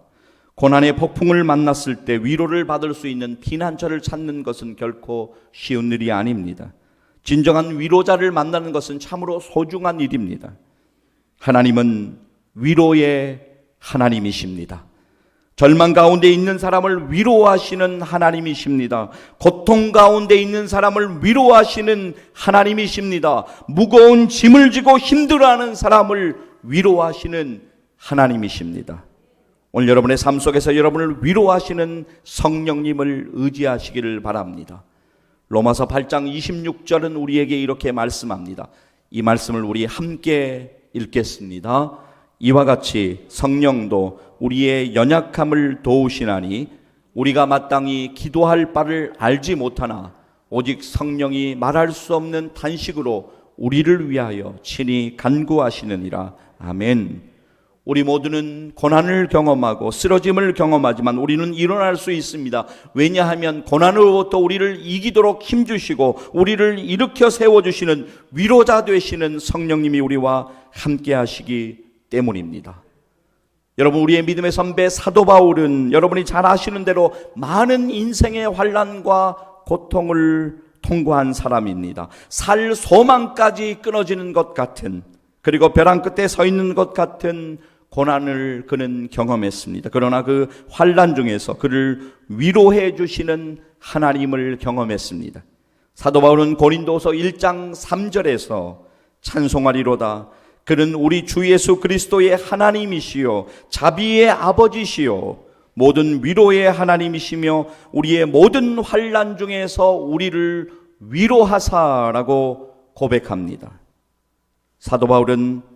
고난의 폭풍을 만났을 때 위로를 받을 수 있는 피난처를 찾는 것은 결코 쉬운 일이 아닙니다. 진정한 위로자를 만나는 것은 참으로 소중한 일입니다. 하나님은 위로의 하나님이십니다. 절망 가운데 있는 사람을 위로하시는 하나님이십니다. 고통 가운데 있는 사람을 위로하시는 하나님이십니다. 무거운 짐을 지고 힘들어하는 사람을 위로하시는 하나님이십니다. 오늘 여러분의 삶 속에서 여러분을 위로하시는 성령님을 의지하시기를 바랍니다. 로마서 8장 26절은 우리에게 이렇게 말씀합니다. 이 말씀을 우리 함께 읽겠습니다. 이와 같이 성령도 우리의 연약함을 도우시나니 우리가 마땅히 기도할 바를 알지 못하나 오직 성령이 말할 수 없는 탄식으로 우리를 위하여 친히 간구하시느니라. 아멘. 우리 모두는 고난을 경험하고 쓰러짐을 경험하지만 우리는 일어날 수 있습니다. 왜냐하면 고난으로부터 우리를 이기도록 힘주시고 우리를 일으켜 세워주시는 위로자 되시는 성령님이 우리와 함께 하시기 때문입니다. 여러분, 우리의 믿음의 선배 사도 바울은 여러분이 잘 아시는 대로 많은 인생의 환난과 고통을 통과한 사람입니다. 살 소망까지 끊어지는 것 같은, 그리고 벼랑 끝에 서 있는 것 같은 고난을 그는 경험했습니다. 그러나 그 환난 중에서 그를 위로해 주시는 하나님을 경험했습니다. 사도 바울은 고린도서 1장 3절에서 찬송하리로다. 그는 우리 주 예수 그리스도의 하나님이시요 자비의 아버지시요 모든 위로의 하나님이시며 우리의 모든 환난 중에서 우리를 위로하사라고 고백합니다. 사도 바울은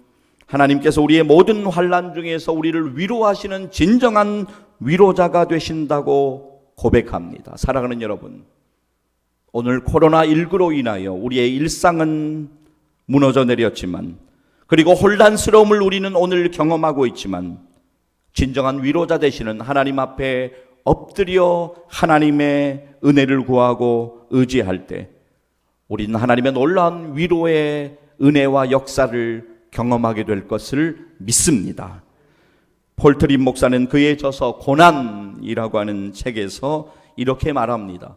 하나님께서 우리의 모든 환난 중에서 우리를 위로하시는 진정한 위로자가 되신다고 고백합니다. 사랑하는 여러분, 오늘 코로나19로 인하여 우리의 일상은 무너져 내렸지만, 그리고 혼란스러움을 우리는 오늘 경험하고 있지만, 진정한 위로자 되시는 하나님 앞에 엎드려 하나님의 은혜를 구하고 의지할 때 우리는 하나님의 놀라운 위로의 은혜와 역사를 경험하게 될 것을 믿습니다. 폴트린 목사는 그의 저서 고난이라고 하는 책에서 이렇게 말합니다.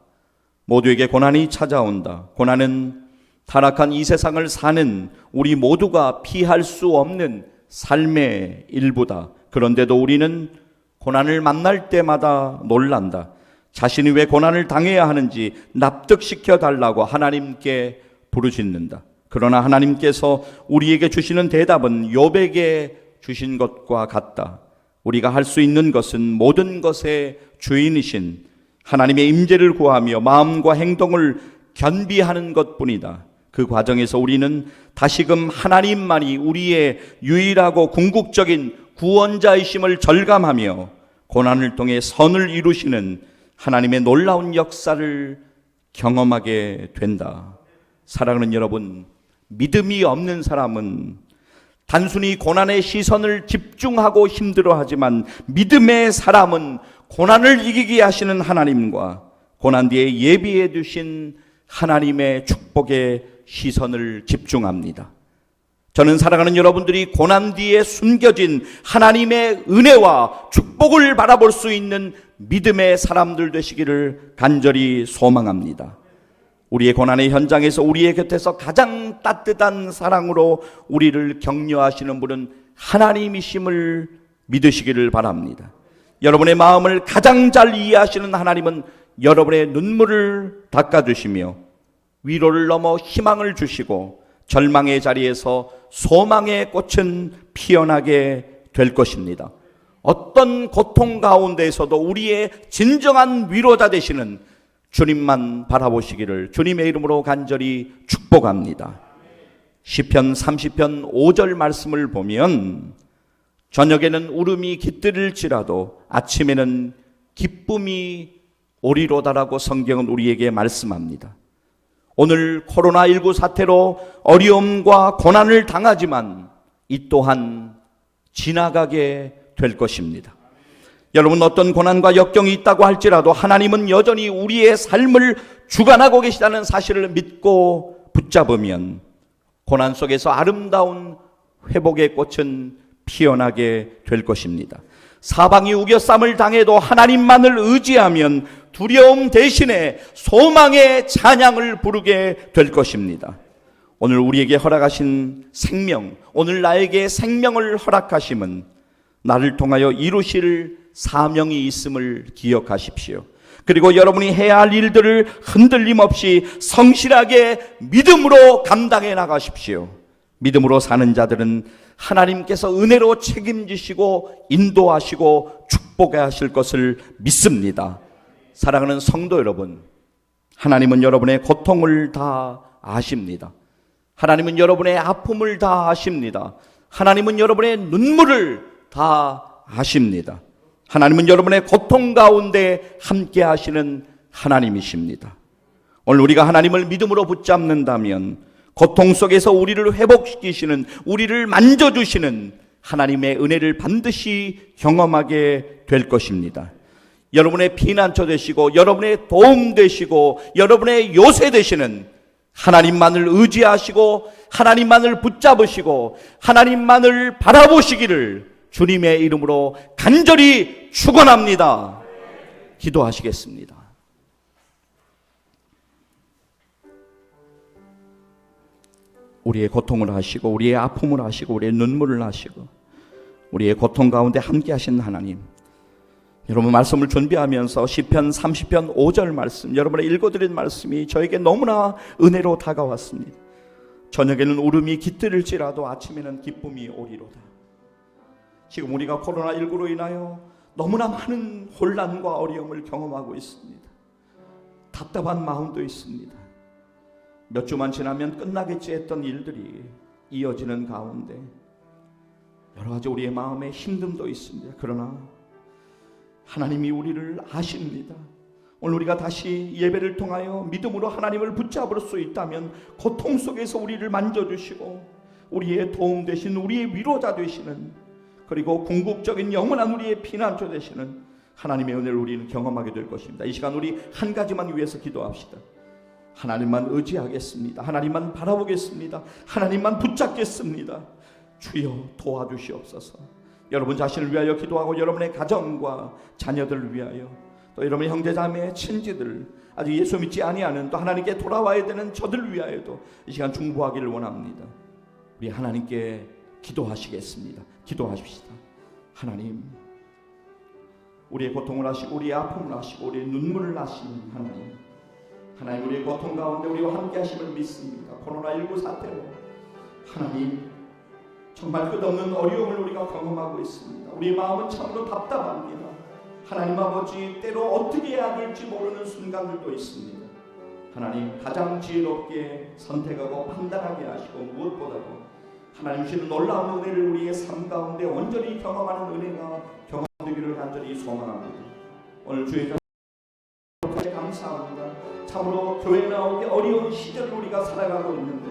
모두에게 고난이 찾아온다. 고난은 타락한 이 세상을 사는 우리 모두가 피할 수 없는 삶의 일부다. 그런데도 우리는 고난을 만날 때마다 놀란다. 자신이 왜 고난을 당해야 하는지 납득시켜 달라고 하나님께 부르짖는다. 그러나 하나님께서 우리에게 주시는 대답은 욥에게 주신 것과 같다. 우리가 할 수 있는 것은 모든 것의 주인이신 하나님의 임재를 구하며 마음과 행동을 겸비하는 것뿐이다. 그 과정에서 우리는 다시금 하나님만이 우리의 유일하고 궁극적인 구원자이심을 절감하며 고난을 통해 선을 이루시는 하나님의 놀라운 역사를 경험하게 된다. 사랑하는 여러분, 믿음이 없는 사람은 단순히 고난의 시선을 집중하고 힘들어하지만 믿음의 사람은 고난을 이기게 하시는 하나님과 고난 뒤에 예비해 두신 하나님의 축복의 시선을 집중합니다. 저는 사랑하는 여러분들이 고난 뒤에 숨겨진 하나님의 은혜와 축복을 바라볼 수 있는 믿음의 사람들 되시기를 간절히 소망합니다. 우리의 고난의 현장에서 우리의 곁에서 가장 따뜻한 사랑으로 우리를 격려하시는 분은 하나님이심을 믿으시기를 바랍니다. 여러분의 마음을 가장 잘 이해하시는 하나님은 여러분의 눈물을 닦아주시며 위로를 넘어 희망을 주시고 절망의 자리에서 소망의 꽃은 피어나게 될 것입니다. 어떤 고통 가운데에서도 우리의 진정한 위로자 되시는 주님만 바라보시기를 주님의 이름으로 간절히 축복합니다. 시편 30편 5절 말씀을 보면 저녁에는 울음이 깃들일지라도 아침에는 기쁨이 오리로다라고 성경은 우리에게 말씀합니다. 오늘 코로나19 사태로 어려움과 고난을 당하지만 이 또한 지나가게 될 것입니다. 여러분, 어떤 고난과 역경이 있다고 할지라도 하나님은 여전히 우리의 삶을 주관하고 계시다는 사실을 믿고 붙잡으면 고난 속에서 아름다운 회복의 꽃은 피어나게 될 것입니다. 사방이 우겨쌈을 당해도 하나님만을 의지하면 두려움 대신에 소망의 찬양을 부르게 될 것입니다. 오늘 우리에게 허락하신 생명, 오늘 나에게 생명을 허락하심은 나를 통하여 이루실 사명이 있음을 기억하십시오. 그리고 여러분이 해야 할 일들을 흔들림 없이 성실하게 믿음으로 감당해 나가십시오. 믿음으로 사는 자들은 하나님께서 은혜로 책임지시고 인도하시고 축복하실 것을 믿습니다. 사랑하는 성도 여러분, 하나님은 여러분의 고통을 다 아십니다. 하나님은 여러분의 아픔을 다 아십니다. 하나님은 여러분의 눈물을 다 아십니다. 하나님은 여러분의 고통 가운데 함께 하시는 하나님이십니다. 오늘 우리가 하나님을 믿음으로 붙잡는다면 고통 속에서 우리를 회복시키시는, 우리를 만져주시는 하나님의 은혜를 반드시 경험하게 될 것입니다. 여러분의 피난처 되시고 여러분의 도움 되시고 여러분의 요새 되시는 하나님만을 의지하시고 하나님만을 붙잡으시고 하나님만을 바라보시기를 주님의 이름으로 간절히 축원합니다. 기도하시겠습니다. 우리의 고통을 하시고 우리의 아픔을 하시고 우리의 눈물을 하시고 우리의 고통 가운데 함께 하신 하나님, 여러분 말씀을 준비하면서 시편 30편 5절 말씀, 여러분의 읽어드린 말씀이 저에게 너무나 은혜로 다가왔습니다. 저녁에는 울음이 깃들일지라도 아침에는 기쁨이 오리로다. 지금 우리가 코로나19로 인하여 너무나 많은 혼란과 어려움을 경험하고 있습니다. 답답한 마음도 있습니다. 몇 주만 지나면 끝나겠지 했던 일들이 이어지는 가운데 여러 가지 우리의 마음에 힘듦도 있습니다. 그러나 하나님이 우리를 아십니다. 오늘 우리가 다시 예배를 통하여 믿음으로 하나님을 붙잡을 수 있다면 고통 속에서 우리를 만져주시고 우리의 도움 되신, 우리의 위로자 되시는, 그리고 궁극적인 영원한 우리의 피난처 되시는 하나님의 은혜를 우리는 경험하게 될 것입니다. 이 시간 우리 한 가지만 위해서 기도합시다. 하나님만 의지하겠습니다. 하나님만 바라보겠습니다. 하나님만 붙잡겠습니다. 주여 도와주시옵소서. 여러분 자신을 위하여 기도하고 여러분의 가정과 자녀들을 위하여, 또 여러분의 형제자매 친지들, 아직 예수 믿지 아니하는 또 하나님께 돌아와야 되는 저들 위하여도 이 시간 중보하기를 원합니다. 우리 하나님께 기도하시겠습니다. 기도하십시다. 하나님, 우리의 고통을 아시고 우리의 아픔을 아시고 우리의 눈물을 아시는 하나님, 하나님 우리의 고통 가운데 우리와 함께 하심을 믿습니다. 코로나19 사태로 하나님 정말 끝없는 어려움을 우리가 경험하고 있습니다. 우리 마음은 참으로 답답합니다. 하나님 아버지, 때로 어떻게 해야 될지 모르는 순간들도 있습니다. 하나님 가장 지혜롭게 선택하고 판단하게 하시고 무엇보다도 하나님 주시는 놀라운 은혜를 우리의 삶 가운데 온전히 경험하는 은혜가 경험되기를 간절히 소망합니다. 오늘 주의 자녀 감사합니다. 참으로 교회 나오기 어려운 시절을 우리가 살아가고 있는데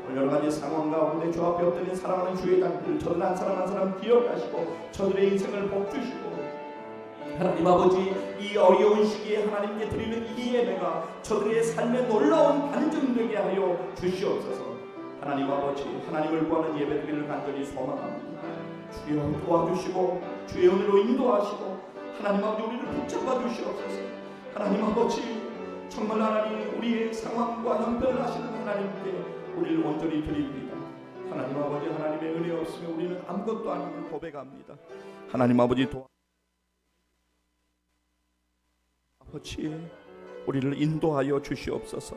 오늘 여러 가지 상황 가운데 주 앞에 엎드린 사랑하는 주의 자녀들, 저들 한 사람 한 사람 기억하시고 저들의 인생을 복주시고 하나님 아버지, 이 어려운 시기에 하나님께 드리는 이 예배가 저들의 삶에 놀라운 반증되게 하여 주시옵소서. 하나님 아버지, 하나님을 구하는 예배드리기를 간절히 소망합니다. 주여 도와주시고 주의 은혜로 인도하시고 하나님 아버지 우리를 붙잡아 주시옵소서. 하나님 아버지, 정말 하나님 우리의 상황과 형편을 아시는 하나님께 우리를 온전히 드립니다. 하나님 아버지, 하나님의 은혜 없으면 우리는 아무것도 아님을 고백합니다. 하나님 아버지 아버지, 우리를 인도하여 주시옵소서.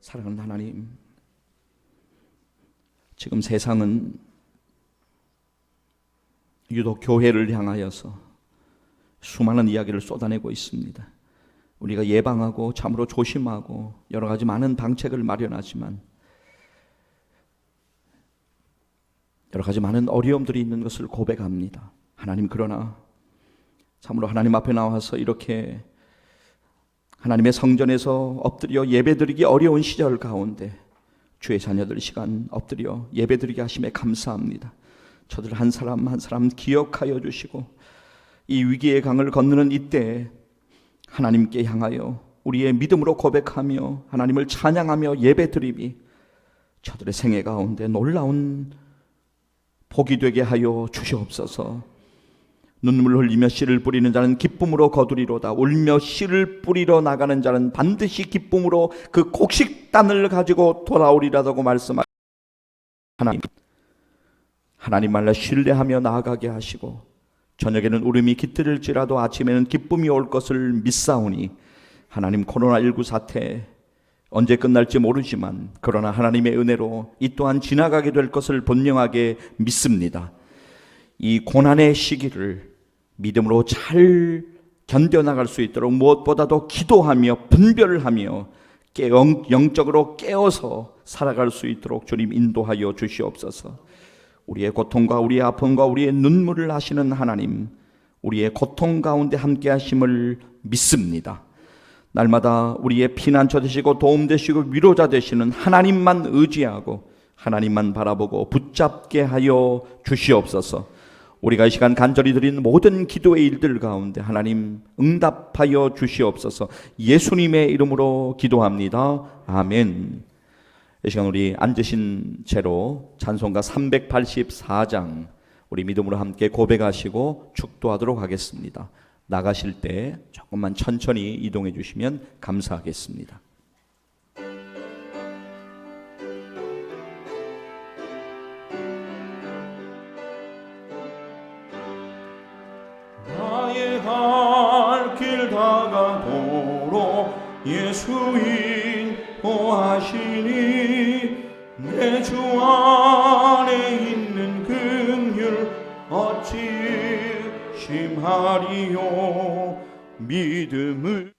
사랑하는 하나님, 지금 세상은 유독 교회를 향하여서 수많은 이야기를 쏟아내고 있습니다. 우리가 예방하고 참으로 조심하고 여러 가지 많은 방책을 마련하지만 여러 가지 많은 어려움들이 있는 것을 고백합니다. 하나님, 그러나 참으로 하나님 앞에 나와서 이렇게 하나님의 성전에서 엎드려 예배드리기 어려운 시절 가운데 주의 자녀들 시간 엎드려 예배드리게 하심에 감사합니다. 저들 한 사람 한 사람 기억하여 주시고 이 위기의 강을 건너는 이때 하나님께 향하여 우리의 믿음으로 고백하며 하나님을 찬양하며 예배드림이 저들의 생애 가운데 놀라운 복이 되게 하여 주시옵소서. 눈물을 흘리며 씨를 뿌리는 자는 기쁨으로 거두리로다. 울며 씨를 뿌리러 나가는 자는 반드시 기쁨으로 그 곡식단을 가지고 돌아오리라고 말씀하시고 하나님 말로 신뢰하며 나아가게 하시고 저녁에는 울음이 깃들일지라도 아침에는 기쁨이 올 것을 믿사오니 하나님, 코로나19 사태 언제 끝날지 모르지만 그러나 하나님의 은혜로 이 또한 지나가게 될 것을 분명하게 믿습니다. 이 고난의 시기를 믿음으로 잘 견뎌나갈 수 있도록 무엇보다도 기도하며 분별하며 영적으로 깨어서 살아갈 수 있도록 주님 인도하여 주시옵소서. 우리의 고통과 우리의 아픔과 우리의 눈물을 아시는 하나님, 우리의 고통 가운데 함께 하심을 믿습니다. 날마다 우리의 피난처 되시고 도움 되시고 위로자 되시는 하나님만 의지하고 하나님만 바라보고 붙잡게 하여 주시옵소서. 우리가 이 시간 간절히 드린 모든 기도의 일들 가운데 하나님 응답하여 주시옵소서. 예수님의 이름으로 기도합니다. 아멘. 이 시간 우리 앉으신 채로 찬송가 384장 우리 믿음으로 함께 고백하시고 축도하도록 하겠습니다. 나가실 때 조금만 천천히 이동해 주시면 감사하겠습니다. 나의 갈 길 다가도록 예수 인도하시니 내 주 안에 있는 긍휼 어찌 심하리요. 믿음을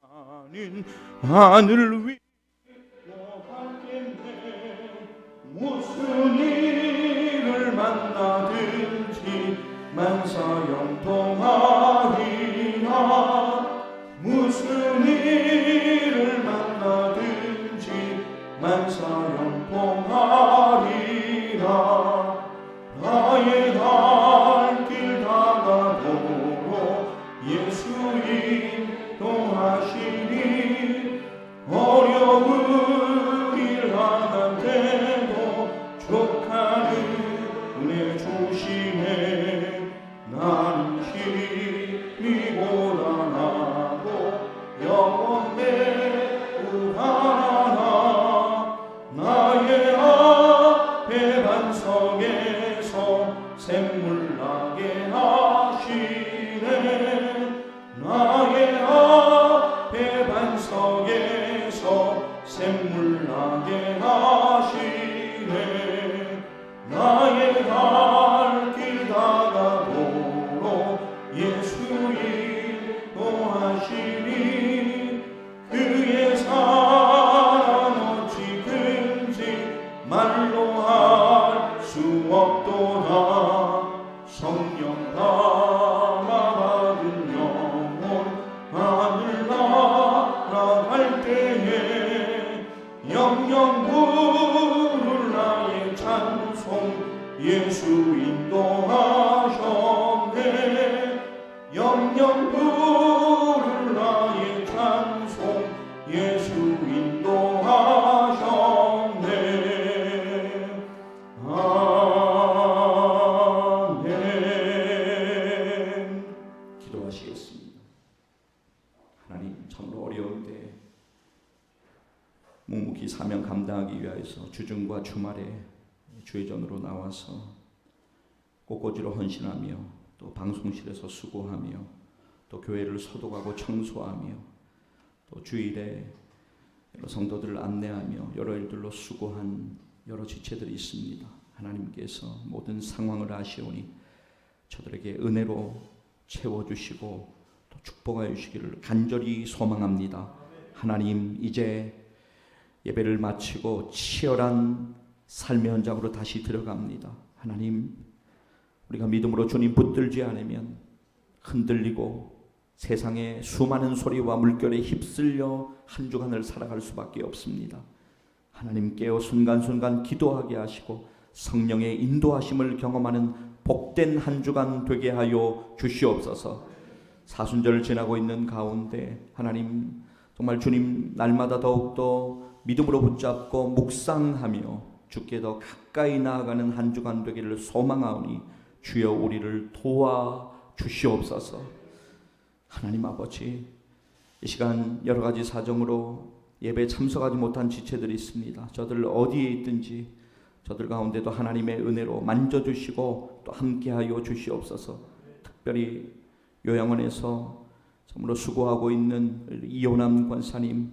하는 하늘 위 무슨 일을 만나든지 만사형통하리라. 무슨 일을 만나든지 만사형통하리라. 나의 갈 길 다가도록 예수 인도하시니 어려운 일 하나인데도 족하는 은혜 주시네. 나는 힘이 고단하고 나게 하시네. 나의 갈 길 다가도록 예수 인도하시니 그의 사랑 어찌 큰지 말로 할 수 없도다. 성령 담아 받은 영혼 하늘 날아갈 때에 영영 부를 나의 찬송 예수 인도하셨네. 영영 부를 나의 찬송 예수 인도하셨네. 아멘. 기도하시겠습니다. 하나님, 참으로 어려운데 묵묵히 사명 감당하기 위하여서 주중과 주말에 주회전으로 나와서 꽃꽂이로 헌신하며 또 방송실에서 수고하며 또 교회를 소독하고 청소하며 또 주일에 여러 성도들을 안내하며 여러 일들로 수고한 여러 지체들이 있습니다. 하나님께서 모든 상황을 아시오니 저들에게 은혜로 채워주시고 또 축복하여 주시기를 간절히 소망합니다. 하나님, 이제 예배를 마치고 치열한 삶의 현장으로 다시 들어갑니다. 하나님, 우리가 믿음으로 주님 붙들지 않으면 흔들리고 세상의 수많은 소리와 물결에 휩쓸려 한 주간을 살아갈 수밖에 없습니다. 하나님, 깨어 순간순간 기도하게 하시고 성령의 인도하심을 경험하는 복된 한 주간 되게 하여 주시옵소서. 사순절을 지나고 있는 가운데 하나님, 정말 주님 날마다 더욱더 믿음으로 붙잡고 묵상하며 주께 더 가까이 나아가는 한 주간 되기를 소망하오니 주여 우리를 도와 주시옵소서. 하나님 아버지, 이 시간 여러 가지 사정으로 예배에 참석하지 못한 지체들이 있습니다. 저들 어디에 있든지 저들 가운데도 하나님의 은혜로 만져주시고 또 함께하여 주시옵소서. 특별히 요양원에서 참으로 수고하고 있는 이호남 권사님,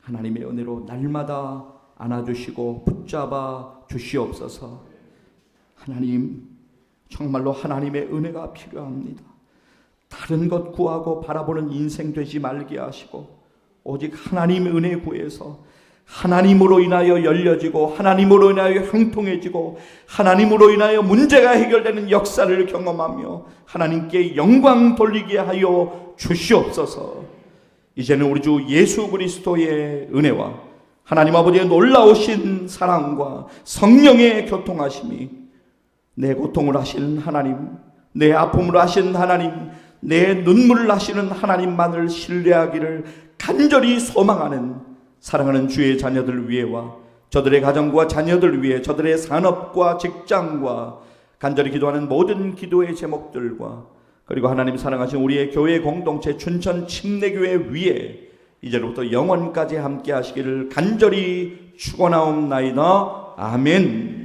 하나님의 은혜로 날마다 안아주시고 붙잡아 주시옵소서. 하나님, 정말로 하나님의 은혜가 필요합니다. 다른 것 구하고 바라보는 인생 되지 말게 하시고 오직 하나님의 은혜 구해서 하나님으로 인하여 열려지고 하나님으로 인하여 형통해지고 하나님으로 인하여 문제가 해결되는 역사를 경험하며 하나님께 영광 돌리게 하여 주시옵소서. 이제는 우리 주 예수 그리스도의 은혜와 하나님 아버지의 놀라우신 사랑과 성령의 교통하심이 내 고통을 하시는 하나님, 내 아픔을 하시는 하나님, 내 눈물을 하시는 하나님만을 신뢰하기를 간절히 소망하는 사랑하는 주의 자녀들 위해와 저들의 가정과 자녀들 위해 저들의 산업과 직장과 간절히 기도하는 모든 기도의 제목들과 그리고 하나님 사랑하신 우리의 교회 공동체 춘천 침례교회 위에 이제로부터 영원까지 함께 하시기를 간절히 축원하옵나이다. 아멘.